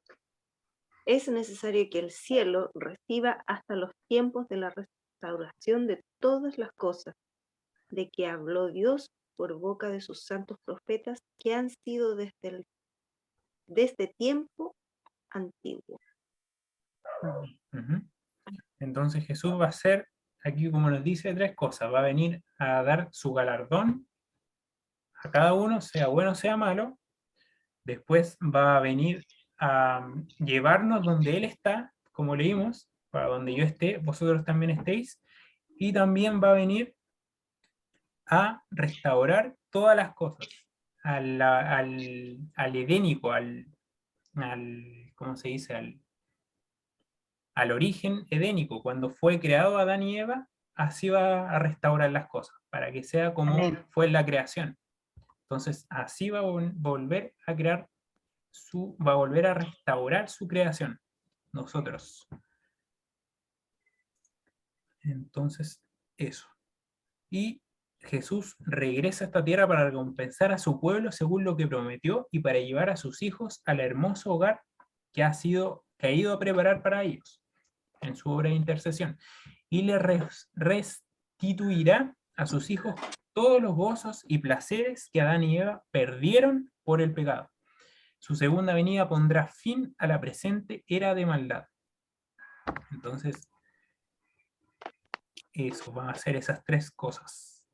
es necesario que el cielo reciba hasta los tiempos de la restauración de todas las cosas, de que habló Dios por boca de sus santos profetas que han sido desde tiempo antiguo. Ujú. Entonces Jesús va a hacer, aquí como nos dice, tres cosas. Va a venir a dar su galardón a cada uno, sea bueno o sea malo. Después va a venir a llevarnos donde Él está, como leímos, para donde yo esté, vosotros también estéis. Y también va a venir a restaurar todas las cosas, al edénico, ¿cómo se dice? Al origen edénico, cuando fue creado Adán y Eva, así va a restaurar las cosas, para que sea como Amén. fue en la creación. Entonces, así va a volver a crear va a volver a restaurar su creación, nosotros. Entonces, eso. Y Jesús regresa a esta tierra para recompensar a su pueblo según lo que prometió y para llevar a sus hijos al hermoso hogar que ha ido a preparar para ellos en su obra de intercesión. Y le restituirá a sus hijos todos los gozos y placeres que Adán y Eva perdieron por el pecado. Su segunda venida pondrá fin a la presente era de maldad. Entonces, eso, van a hacer esas tres cosas.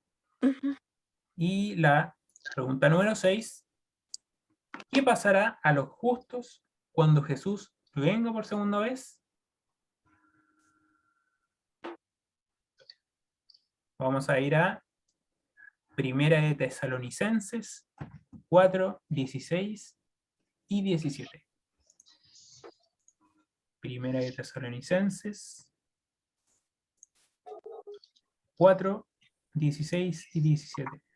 Y la pregunta número 6, ¿qué pasará a los justos cuando Jesús venga por segunda vez? Vamos a ir a Primera de Tesalonicenses 4, 16 y 17. Primera de Tesalonicenses 4, 16 y 17.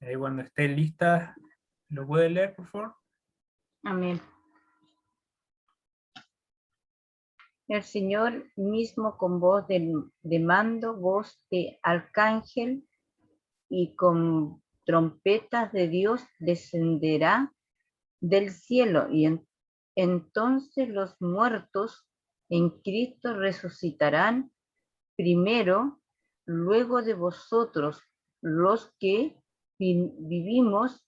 Ahí cuando estén listas, ¿lo pueden leer, por favor? Amén. El Señor mismo con voz de mando, voz de arcángel y con trompetas de Dios descenderá del cielo y entonces los muertos en Cristo resucitarán primero, luego de vosotros los que vivimos,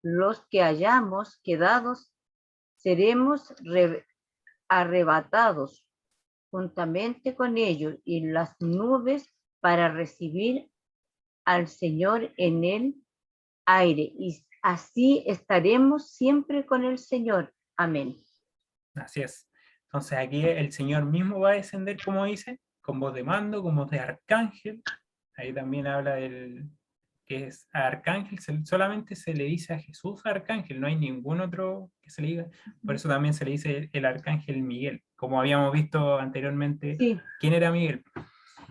los que hayamos quedado, seremos arrebatados juntamente con ellos y las nubes para recibir al Señor en el aire. Y así estaremos siempre con el Señor. Amén. Así es. Entonces aquí el Señor mismo va a descender, como dice, con voz de mando, con voz de arcángel. Ahí también habla del que es arcángel, solamente se le dice a Jesús arcángel, no hay ningún otro que se le diga. Por eso también se le dice el arcángel Miguel, como habíamos visto anteriormente. Sí. ¿Quién era Miguel?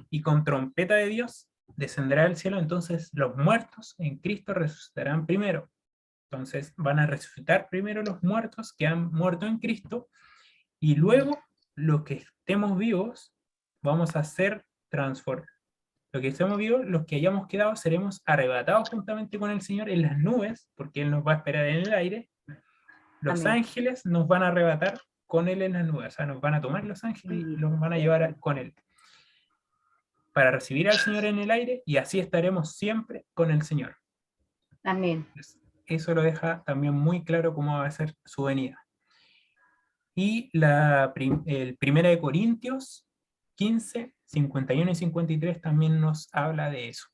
Y con trompeta de Dios descenderá del cielo, entonces los muertos en Cristo resucitarán primero. Entonces van a resucitar primero los muertos que han muerto en Cristo, y luego los que estemos vivos vamos a ser transformados. Los que estemos vivos, los que hayamos quedado, seremos arrebatados juntamente con el Señor en las nubes, porque Él nos va a esperar en el aire. Los Amén. ángeles nos van a arrebatar con Él en las nubes, o sea, nos van a tomar los ángeles y los van a llevar con Él. para recibir al Señor en el aire y así estaremos siempre con el Señor. Amén. Eso lo deja también muy claro cómo va a ser su venida. Y el 1 de Corintios 15, 51 y 53 también nos habla de eso.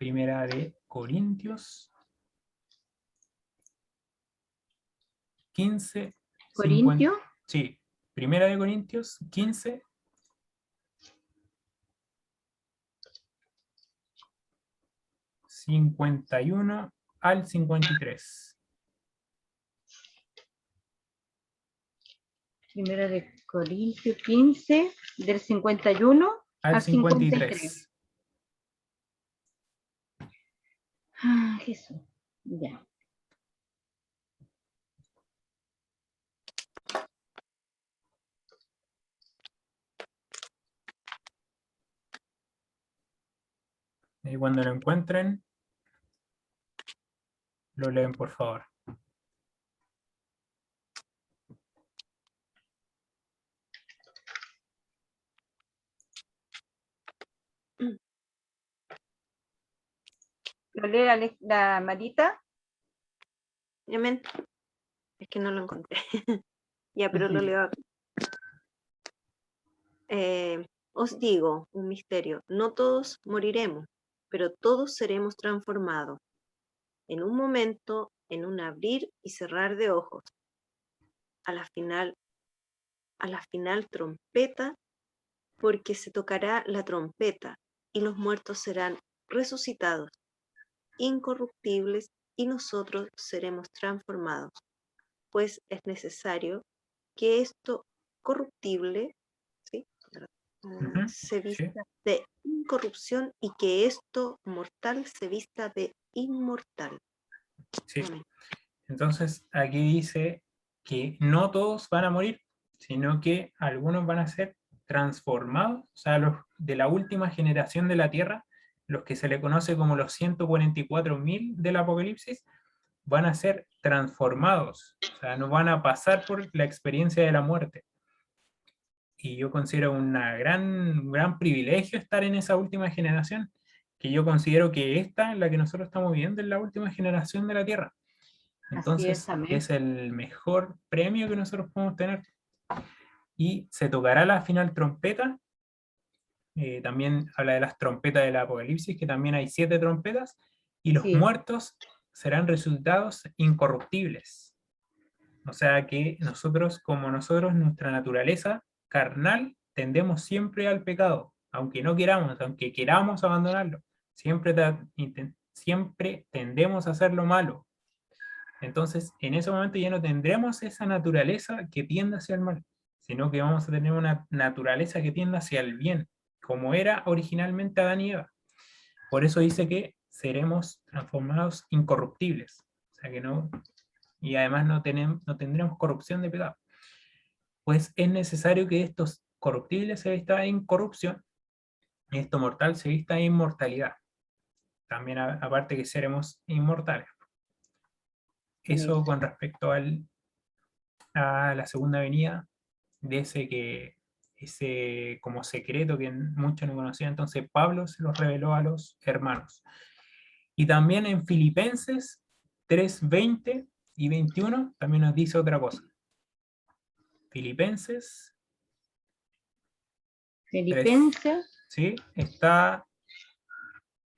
1 de Corintios 15, 50, Corintio, sí, 1 de Corintios 15, 51 al 53. primera de Corintios 15, del 51 Al al 53. 53. Ah, Jesús. Ya. Y cuando lo encuentren, lo leen, por favor. ¿Lo lee la Marita? Amén. Es que no lo encontré. Ya, pero lo leo acá. Os digo un misterio, no todos moriremos, pero todos seremos transformados. En un momento, en un abrir y cerrar de ojos. A la final trompeta, porque se tocará la trompeta y los muertos serán resucitados, incorruptibles, y nosotros seremos transformados, pues es necesario que esto corruptible, ¿sí? Ujú, se sí, vista de incorrupción y que esto mortal se vista de inmortal. sí. Amén. Entonces, aquí dice que no todos van a morir, sino que algunos van a ser transformados, o sea, los de la última generación de la Tierra, los que se le conoce como los 144.000 del Apocalipsis, van a ser transformados, o sea, no van a pasar por la experiencia de la muerte. Y yo considero un gran privilegio estar en esa última generación, que yo considero que esta, la que nosotros estamos viviendo, es la última generación de la Tierra. Así es, Entonces, amén. es el mejor premio que nosotros podemos tener. Y se tocará la final trompeta. También habla de las trompetas del Apocalipsis, que también hay 7 trompetas, y los Sí, muertos serán resultados incorruptibles. O sea que nosotros, como nosotros, nuestra naturaleza carnal, tendemos siempre al pecado, aunque no queramos, aunque queramos abandonarlo, siempre tendemos a hacer lo malo. Entonces, en ese momento ya no tendremos esa naturaleza que tiende hacia el mal, sino que vamos a tener una naturaleza que tiende hacia el bien, como era originalmente Adán y Eva. Por eso dice que seremos transformados incorruptibles. O sea que no, y además no tendremos corrupción de pecado. Pues es necesario que estos corruptibles se vistan en incorrupción y esto mortal se vista en inmortalidad. También aparte que seremos inmortales. Eso amén. con respecto a la segunda venida de ese como secreto que muchos no conocían. Entonces Pablo se los reveló a los hermanos. Y también en Filipenses 3:20 y 21 también nos dice otra cosa. Filipenses 3, Filipenses, ¿sí? Está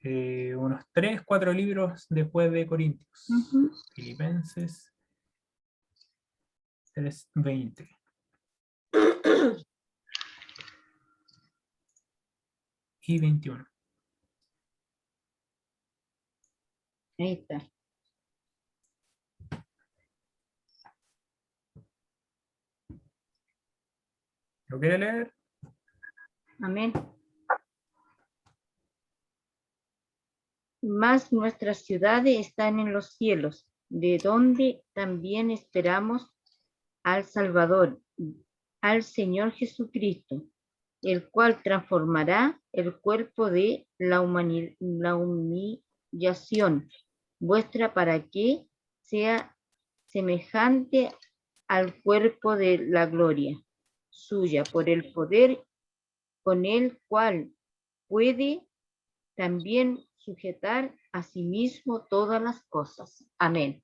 unos 3, 4 libros después de Corintios. Filipenses 3:20 y 21. ahí está. ¿Lo quiere leer? Amén. Mas nuestras ciudades están en los cielos, de donde también esperamos al Salvador, al Señor Jesucristo, el cual transformará el cuerpo de la humillación vuestra para que sea semejante al cuerpo de la gloria suya, por el poder con el cual puede también sujetar a sí mismo todas las cosas. Amén.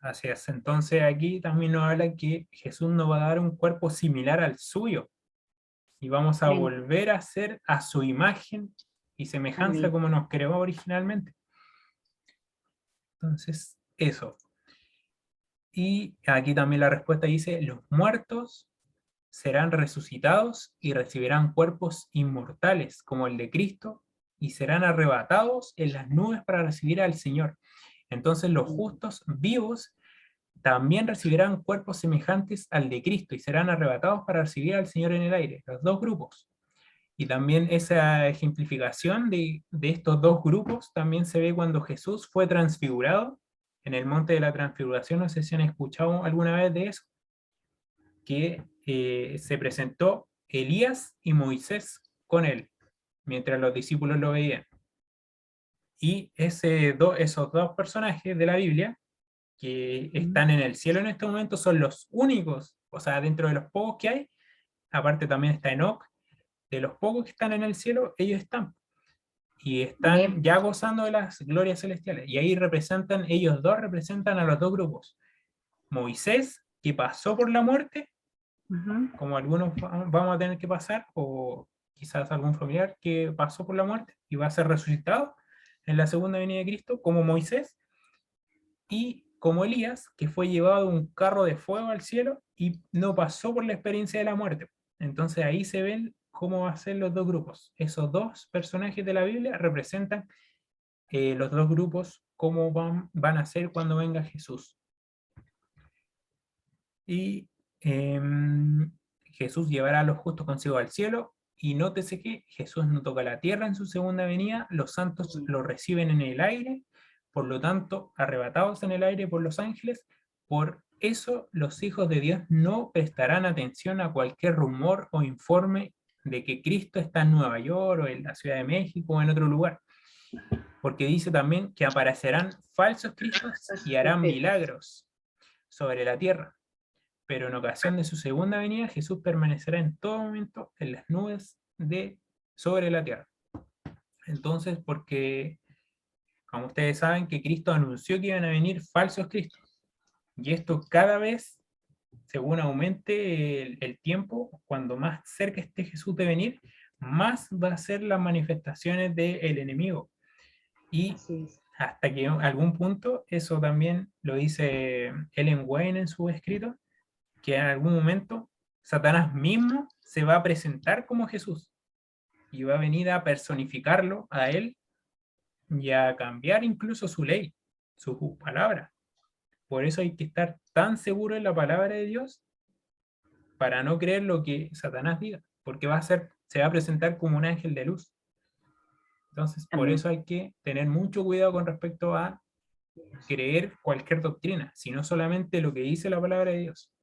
Así es. Entonces aquí también nos habla que Jesús nos va a dar un cuerpo similar al suyo. Y vamos a Amén. volver a ser a su imagen y semejanza Amén. como nos creó originalmente. Entonces, eso. Y aquí también la respuesta dice, los muertos serán resucitados y recibirán cuerpos inmortales como el de Cristo y serán arrebatados en las nubes para recibir al Señor. Entonces los justos vivos también recibirán cuerpos semejantes al de Cristo y serán arrebatados para recibir al Señor en el aire, los dos grupos. Y también esa ejemplificación de estos dos grupos también se ve cuando Jesús fue transfigurado en el monte de la transfiguración. No sé si han escuchado alguna vez de eso, que se presentó Elías y Moisés con él, mientras los discípulos lo veían. Y esos dos personajes de la Biblia que están en el cielo en este momento son los únicos, o sea, dentro de los pocos que hay, aparte también está Enoc, de los pocos que están en el cielo, ellos están. Y están Amén. ya gozando de las glorias celestiales. Y ahí representan, ellos dos representan a los dos grupos. Moisés, que pasó por la muerte, como algunos vamos a tener que pasar, o quizás algún familiar que pasó por la muerte y va a ser resucitado en la segunda venida de Cristo, como Moisés, y como Elías, que fue llevado un carro de fuego al cielo y no pasó por la experiencia de la muerte. Entonces ahí se ven cómo van a ser los dos grupos. Esos dos personajes de la Biblia representan los dos grupos, cómo van a ser cuando venga Jesús. Y Jesús llevará a los justos consigo al cielo, y nótese que Jesús no toca la tierra en su segunda venida, los santos lo reciben en el aire, por lo tanto, arrebatados en el aire por los ángeles. Por eso los hijos de Dios no prestarán atención a cualquier rumor o informe de que Cristo está en Nueva York o en la Ciudad de México o en otro lugar, porque dice también que aparecerán falsos cristos y harán milagros sobre la tierra. Pero en ocasión de su segunda venida, Jesús permanecerá en todo momento en las nubes sobre la tierra. Entonces, porque, como ustedes saben, que Cristo anunció que iban a venir falsos cristos. Y esto cada vez, según aumente el tiempo, cuando más cerca esté Jesús de venir, más va a ser las manifestaciones del enemigo. Y hasta que en algún punto, eso también lo dice Ellen White en su escrito, que en algún momento Satanás mismo se va a presentar como Jesús y va a venir a personificarlo a él y a cambiar incluso su ley, su palabra. Por eso hay que estar tan seguro en la palabra de Dios para no creer lo que Satanás diga, porque se va a presentar como un ángel de luz. Entonces, por Amén. eso hay que tener mucho cuidado con respecto a creer cualquier doctrina, sino solamente lo que dice la palabra de Dios.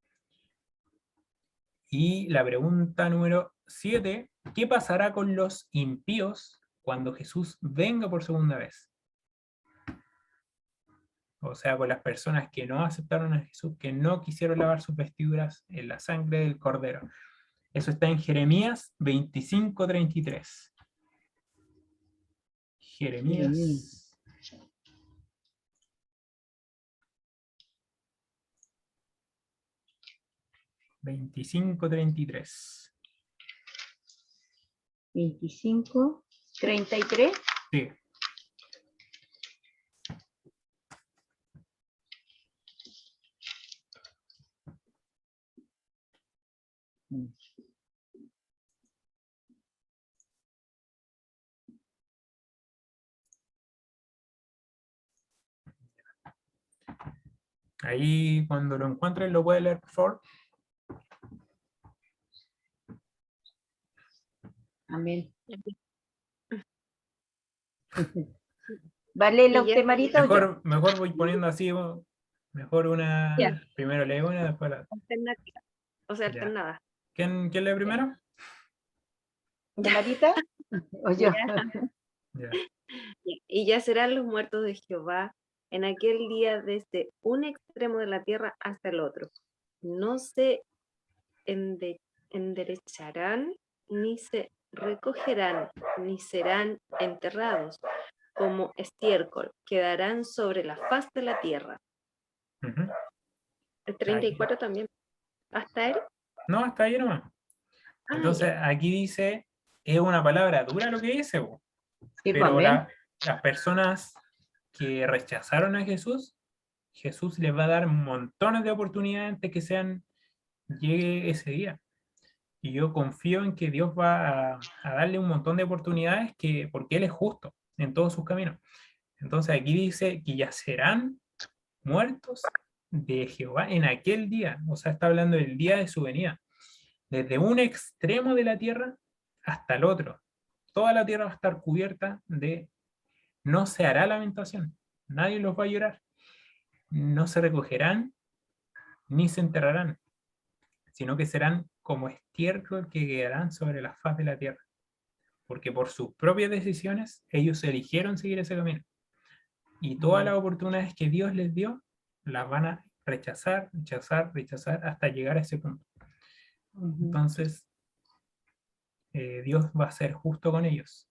Y la pregunta número 7, ¿qué pasará con los impíos cuando Jesús venga por segunda vez? O sea, con las personas que no aceptaron a Jesús, que no quisieron lavar sus vestiduras en la sangre del Cordero. Eso está en Jeremías 25:33. Jeremías 25:33. 25:33. Sí. Ahí cuando lo encuentren lo puede leer, por favor. Amén. ¿Vale la usted, Marita, o yo? Mejor voy poniendo así, mejor una, Ya. primero leo una, después la... Alternativa. O sea, Ya. alternada. ¿Quién lee primero? ¿De Marita o yo? Ya. Y ya serán los muertos de Jehová en aquel día desde un extremo de la tierra hasta el otro. No se enderecharán ni se recogerán, ni serán enterrados, como estiércol, quedarán sobre la faz de la tierra. Ujú. El Ahí. 34 también. ¿Hasta él? No, está ahí nomás. Ah, Entonces, ya. aquí dice, es una palabra dura lo que dice, po, Sí, pues, pero amén. las personas que rechazaron a Jesús, Jesús les va a dar montones de oportunidades antes que llegue ese día. Y yo confío en que Dios va a darle un montón de oportunidades porque Él es justo en todos sus caminos. Entonces aquí dice que ya serán muertos de Jehová en aquel día. O sea, está hablando del día de su venida. Desde un extremo de la tierra hasta el otro. Toda la tierra va a estar cubierta de... No se hará lamentación. Nadie los va a llorar. No se recogerán ni se enterrarán, sino que serán como estiércol que quedarán sobre la faz de la tierra. Porque por sus propias decisiones ellos eligieron seguir ese camino. Y todas las oportunidades que Dios les dio, las van a rechazar, rechazar, rechazar hasta llegar a ese punto. Entonces, Dios va a ser justo con ellos.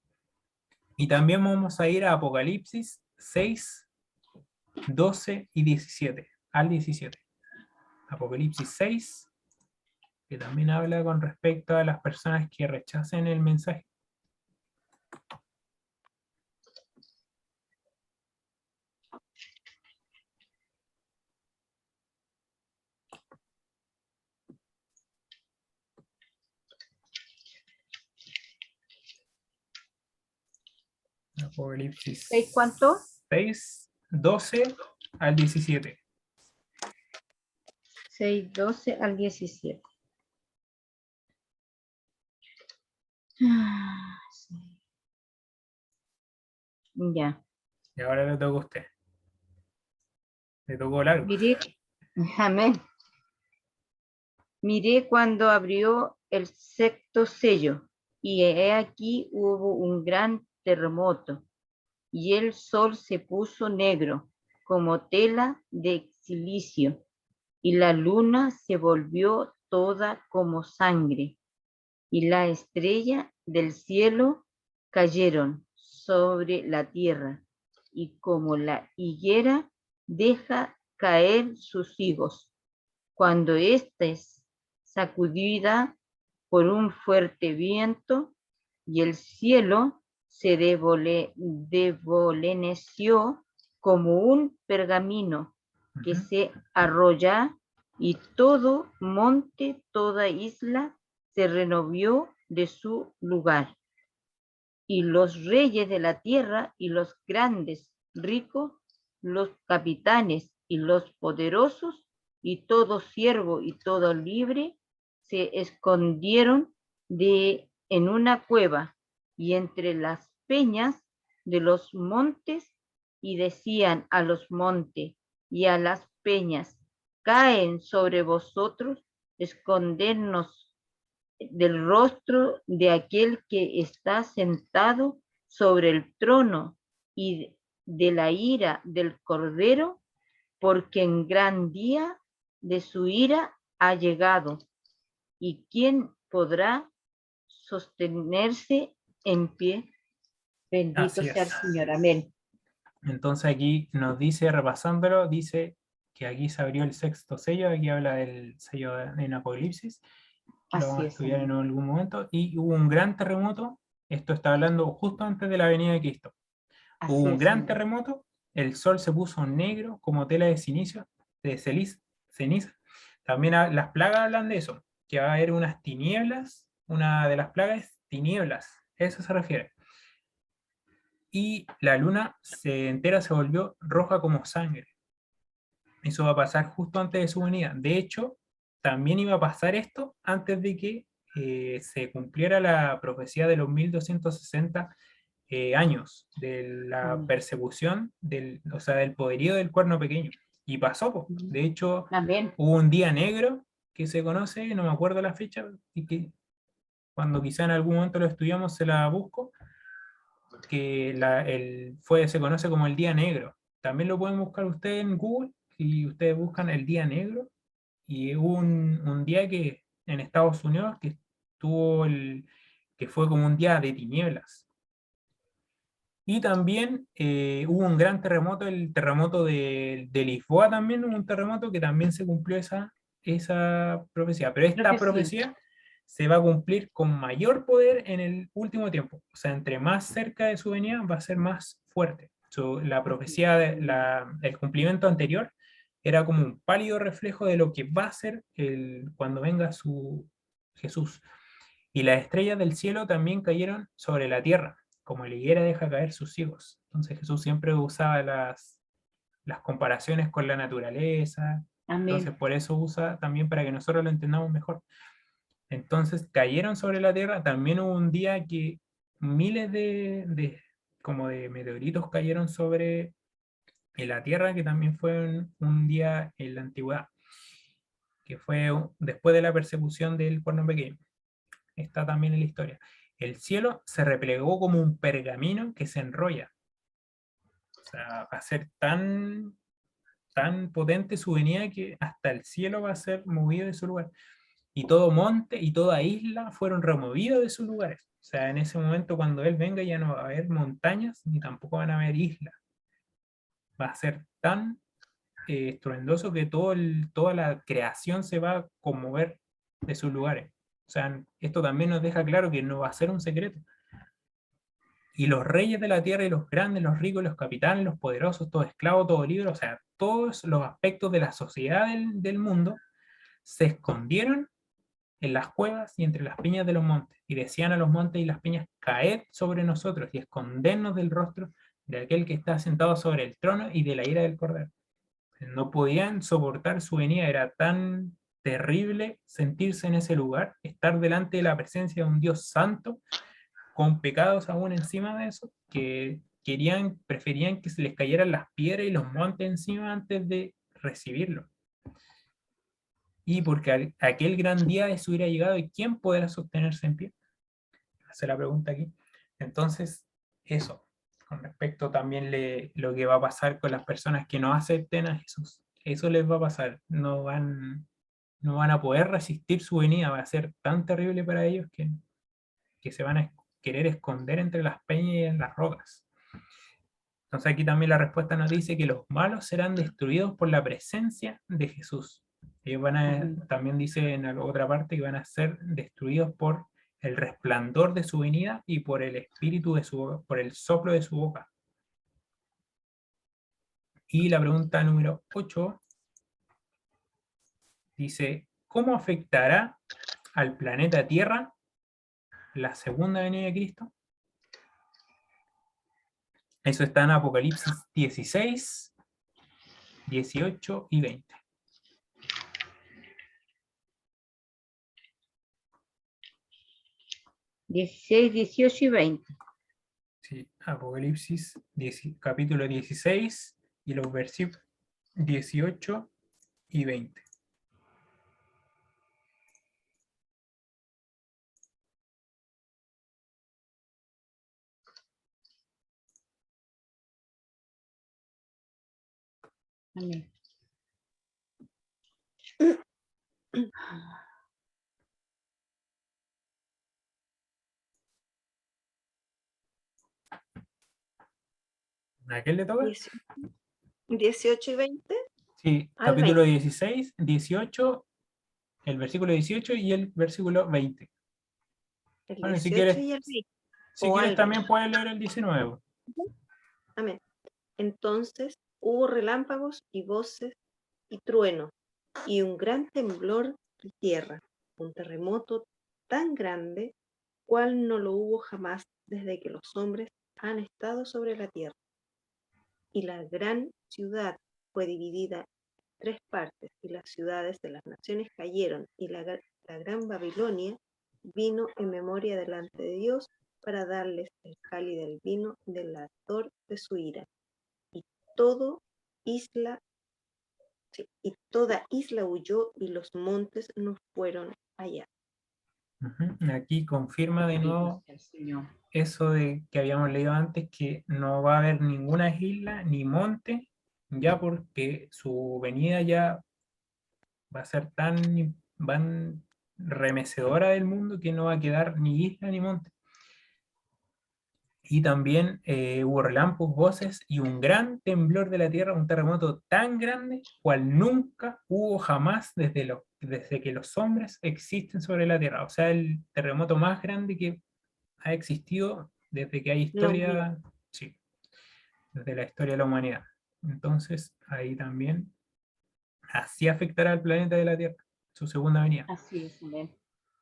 Y también vamos a ir a Apocalipsis 6, 12 y 17, al 17. Apocalipsis 6, que también habla con respecto a las personas que rechacen el mensaje. Apocalipsis ¿Seis cuánto? 6, 12 al 17. 6, 12 al 17. Sí. Ya. Y ahora le toca a usted. Le tocó largo. Miré, amén. Miré cuando abrió el sexto sello, y he aquí hubo un gran terremoto, y el sol se puso negro como tela de silicio, y la luna se volvió toda como sangre, y la estrella del cielo cayeron sobre la tierra, y como la higuera deja caer sus higos, cuando ésta es sacudida por un fuerte viento, y el cielo se devoleneció como un pergamino que Ujú. se arrolla, y todo monte, toda isla se removió de su lugar. Y los reyes de la tierra y los grandes, ricos, los capitanes y los poderosos, y todo siervo y todo libre, se escondieron en una cueva y entre las peñas de los montes, y decían a los montes y a las peñas: caen sobre vosotros, escondernos del rostro de aquel que está sentado sobre el trono y de la ira del Cordero, porque en gran día de su ira ha llegado. ¿Y quién podrá sostenerse en pie? Bendito Así sea el es. Señor. Amén. Entonces aquí nos dice, repasándolo, dice que aquí se abrió el sexto sello, aquí habla del sello en Apocalipsis, que lo vamos Así a es. estudiar en Amén. algún momento, y hubo un gran terremoto, esto está hablando justo antes de la venida de Cristo, hubo Así un es. gran Amén. terremoto, el sol se puso negro como tela de ceniza. También las plagas hablan de eso, que va a haber unas tinieblas, una de las plagas es tinieblas, a eso se refiere. Y la luna entera se volvió roja como sangre. Eso va a pasar justo antes de su venida. De hecho, también iba a pasar esto antes de que se cumpliera la profecía de los 1260 años de la Amén. persecución, o sea, del poderío del cuerno pequeño. Y pasó, po. De hecho, Amén. hubo un día negro que se conoce, no me acuerdo la fecha, y que cuando quizá en algún momento lo estudiamos se la busco, que se conoce como el Día Negro. También lo pueden buscar ustedes en Google y ustedes buscan el Día Negro. Y hubo un día que en Estados Unidos que estuvo que fue como un día de tinieblas. Y también hubo un gran terremoto, el terremoto de Lisboa también, hubo un terremoto que también se cumplió esa profecía. Pero esta profecía se va a cumplir con mayor poder en el último tiempo. O sea, entre más cerca de su venida va a ser más fuerte. La profecía, el cumplimiento anterior era como un pálido reflejo de lo que va a ser cuando venga su Jesús. Y las estrellas del cielo también cayeron sobre la tierra, como la higuera deja caer sus higos. Entonces Jesús siempre usaba las comparaciones con la naturaleza. Entonces por eso usa también para que nosotros lo entendamos mejor. Entonces cayeron sobre la tierra. También hubo un día que miles como de meteoritos cayeron sobre la tierra, que también fue un día en la antigüedad, que fue después de la persecución del cuerno pequeño. Está también en la historia. El cielo se replegó como un pergamino que se enrolla. O sea, va a ser tan potente su venida que hasta el cielo va a ser movido de su lugar. Y todo monte y toda isla fueron removidos de sus lugares. O sea, en ese momento cuando Él venga ya no va a haber montañas ni tampoco van a haber islas. Va a ser tan estruendoso que toda la creación se va a conmover de sus lugares. O sea, esto también nos deja claro que no va a ser un secreto. Y los reyes de la tierra y los grandes, los ricos, los capitanes, los poderosos, todo esclavo, todo libre, o sea, todos los aspectos de la sociedad del mundo se escondieron en las cuevas y entre las piñas de los montes, y decían a los montes y las piñas, caed sobre nosotros y escondernos del rostro de aquel que está sentado sobre el trono y de la ira del Cordero. No podían soportar su venida, era tan terrible sentirse en ese lugar, estar delante de la presencia de un Dios santo, con pecados aún encima de eso, que preferían que se les cayeran las piedras y los montes encima antes de recibirlo. Y porque aquel gran día de su hubiera llegado, ¿y quién podrá sostenerse en pie? Hace la pregunta aquí. Entonces, eso, con respecto también lo que va a pasar con las personas que no acepten a Jesús. Eso les va a pasar. No van a poder resistir su venida. Va a ser tan terrible para ellos que se van a querer esconder entre las peñas y en las rocas. Entonces aquí también la respuesta nos dice que los malos serán destruidos por la presencia de Jesús. Ellos también dice en la otra parte que van a ser destruidos por el resplandor de su venida y por el espíritu de su boca, por el soplo de su boca. Y la pregunta número 8 dice, ¿cómo afectará al planeta Tierra la segunda venida de Cristo? Eso está en Apocalipsis 16, 18 y 20. (16, 18 y 20). Sí, Apocalipsis capítulo 16 y los versículos 18 y 20. Amén. ¿A quién le toca? 18 y 20. Sí, Al capítulo 20. 16, 18, el versículo 18 y el versículo 20. El Bueno, 18 y el 20. si quieres también puedes leer el 19. Amén. Entonces hubo relámpagos y voces y truenos y un gran temblor de tierra, un terremoto tan grande cual no lo hubo jamás desde que los hombres han estado sobre la tierra. Y la gran ciudad fue dividida en 3 partes, y las ciudades de las naciones cayeron, y la gran Babilonia vino en memoria delante de Dios para darles el cáliz del vino del ardor de su ira. Y toda isla huyó y los montes no fueron allá. Aquí confirma de nuevo eso de que habíamos leído antes, que no va a haber ninguna isla ni monte, ya porque su venida ya va a ser remecedora del mundo, que no va a quedar ni isla ni monte. Y también hubo relámpagos, voces y un gran temblor de la tierra, un terremoto tan grande cual nunca hubo jamás desde que los hombres existen sobre la tierra. O sea, el terremoto más grande que ha existido desde que hay La humanidad. historia, sí, desde la historia de la humanidad. Entonces, ahí también, así afectará al planeta de la Tierra, su segunda venida. Así es, amén.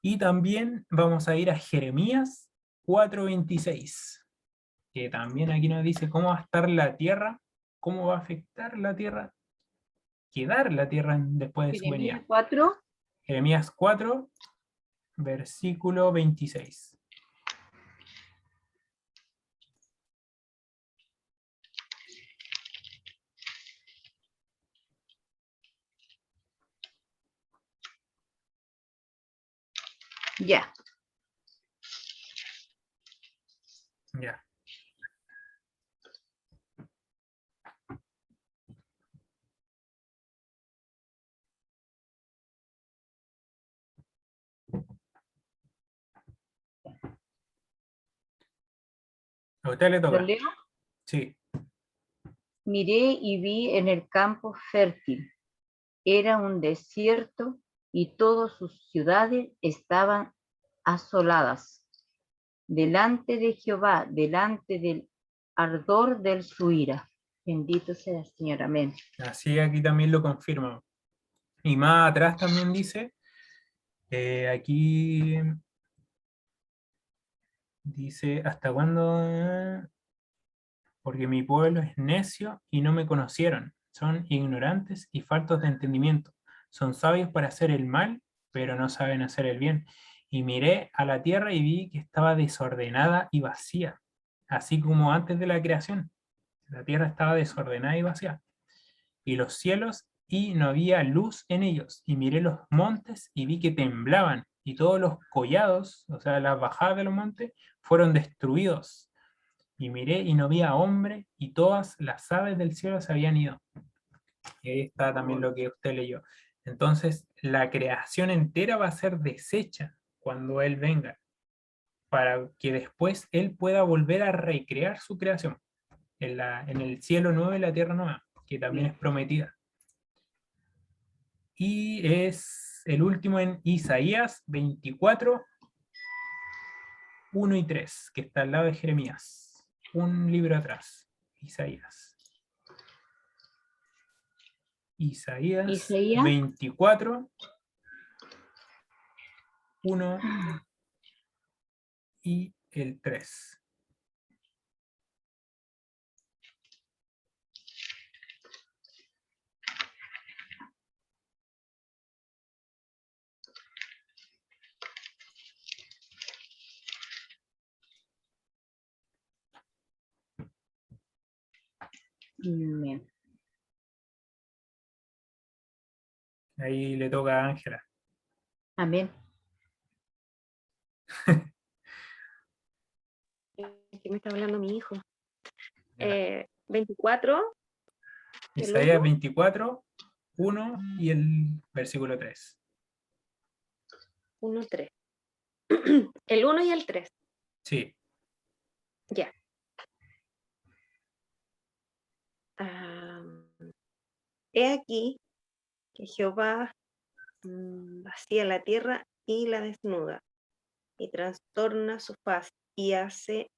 Y también vamos a ir a Jeremías 4:26, que también aquí nos dice cómo va a estar la Tierra, cómo va a afectar la Tierra, quedar la Tierra después de su Jeremías venida. 4, Jeremías 4, versículo 26. ya. Ya. A usted le ¿Lo toca. leo? Sí. Miré y vi en el campo fértil. Era un desierto y todas sus ciudades estaban asoladas. Delante de Jehová, delante del ardor de su ira. Bendito sea el Señor, amén. Así aquí también lo confirma. Y más atrás también dice, aquí dice, ¿hasta cuándo? Porque mi pueblo es necio y no me conocieron. Son ignorantes y faltos de entendimiento. Son sabios para hacer el mal, pero no saben hacer el bien. Y miré a la tierra y vi que estaba desordenada y vacía, así como antes de la creación. La tierra estaba desordenada y vacía. Y los cielos, y no había luz en ellos. Y miré los montes y vi que temblaban, y todos los collados, o sea, las bajadas de los montes, fueron destruidos. Y miré y no había hombre, y todas las aves del cielo se habían ido. Y ahí está también lo que usted leyó. Entonces, la creación entera va a ser deshecha cuando Él venga, para que después Él pueda volver a recrear su creación en el cielo nuevo y la tierra nueva, que también es prometida. Y es el último en Isaías 24, 1 y 3, que está al lado de Jeremías. Un libro atrás, Isaías. Isaías Isaías 24, 1 y el 3. amén. Ahí le toca a Ángela. Amén. ¿Qué me está hablando mi hijo? Ya. 24, el Isaías 1, 24, 1 y el versículo 3. 1, 3. El 1 y el 3. Sí. Ya. Ah, he aquí que Jehová vacía la tierra y la desnuda, y trastorna su faz, y hace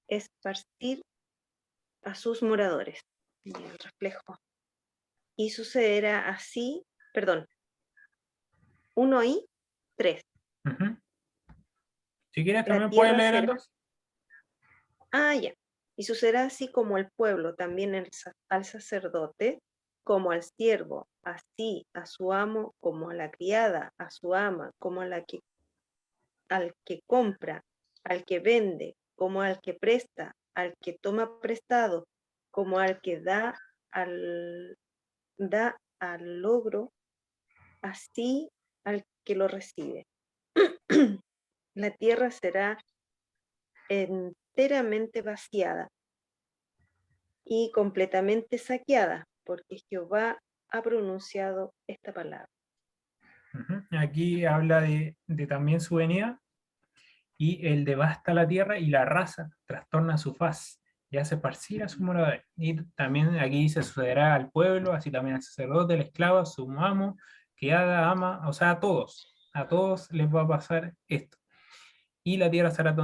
esparcir a sus moradores. Y el reflejo. Y sucederá así, perdón, 1 y 3. Ujú. Si quieres, La también puedes tierra leer el será, 2. ya. Y sucederá así como el pueblo, también al sacerdote, como al siervo, así a su amo, como a la criada, a su ama, como a al que compra, al que vende, como al que presta, al que toma prestado, como al que da al logro, así al que lo recibe. La tierra será enteramente vaciada y completamente saqueada, porque Jehová ha pronunciado esta palabra. Ujú. Aquí habla de también su venida, y él devasta la tierra y la arrasa, trastorna su faz y hace esparcir a su morada. Y también aquí dice, sucederá al pueblo, así también al sacerdote, al esclavo, a su amo, criada, ama, o sea, a todos les va a pasar esto. Y la tierra será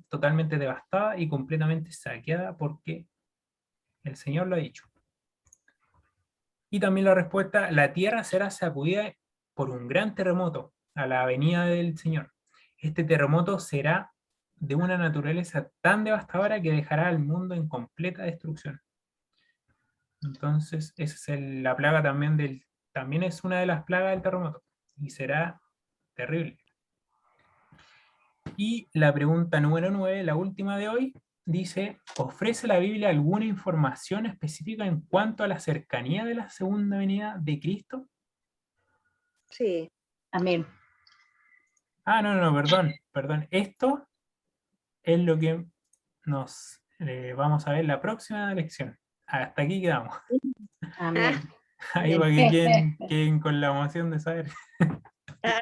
totalmente devastada y completamente saqueada porque el Señor lo ha dicho. Y también la respuesta, la tierra será sacudida por un gran terremoto a la venida del Señor. Este terremoto será de una naturaleza tan devastadora que dejará al mundo en completa destrucción. Entonces, esa es la plaga también es una de las plagas del terremoto y será terrible. Y la pregunta número 9, la última de hoy, dice, ¿ofrece la Biblia alguna información específica en cuanto a la cercanía de la segunda venida de Cristo? Sí. Amén. Ah, no, perdón. Esto es lo que nos vamos a ver la próxima lección. Hasta aquí quedamos. Amén. Ahí para que queden con la emoción de saber.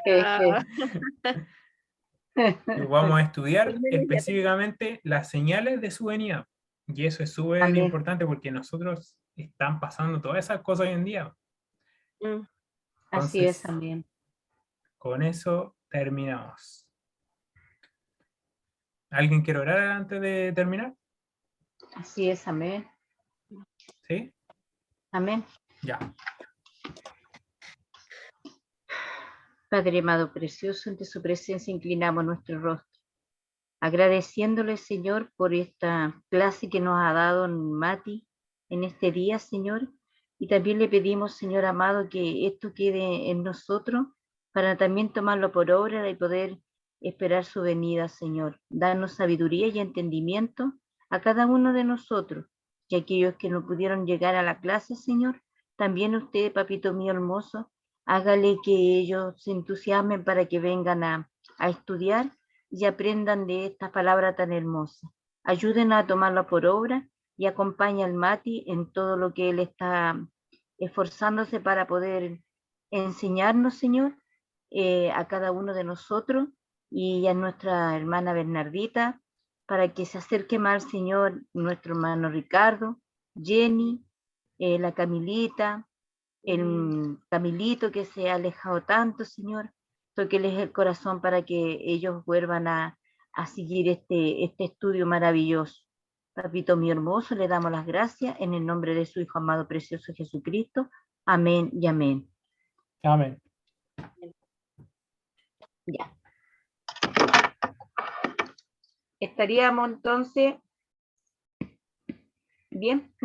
Ah, Vamos a estudiar primero ya específicamente las señales de su venida. Y eso es súper Amén. importante porque nosotros están pasando todas esas cosas hoy en día. Mm, Así es, Entonces, amén. con eso terminamos. ¿Alguien quiere orar antes de terminar? Así es, amén. ¿Sí? Amén. Ya. Padre amado precioso, ante su presencia inclinamos nuestro rostro, agradeciéndole, Señor, por esta clase que nos ha dado Mati en este día, Señor. Y también le pedimos, Señor amado, que esto quede en nosotros para también tomarlo por obra y poder esperar su venida, Señor. Darnos sabiduría y entendimiento a cada uno de nosotros, y aquellos que no pudieron llegar a la clase, Señor, también usted, papito mío hermoso, hágale que ellos se entusiasmen para que vengan a estudiar y aprendan de esta palabra tan hermosa. Ayuden a tomarla por obra y acompaña al Mati en todo lo que él está esforzándose para poder enseñarnos, Señor, a cada uno de nosotros y a nuestra hermana Bernardita, para que se acerque más al Señor nuestro hermano Ricardo, Jenny, la Camilita, el Camilito que se ha alejado tanto, Señor. Tóqueles el corazón para que ellos vuelvan a seguir este estudio maravilloso. Papito mío hermoso, le damos las gracias en el nombre de su Hijo amado precioso Jesucristo. Amén y amén. Amén. Ya. Estaríamos entonces bien.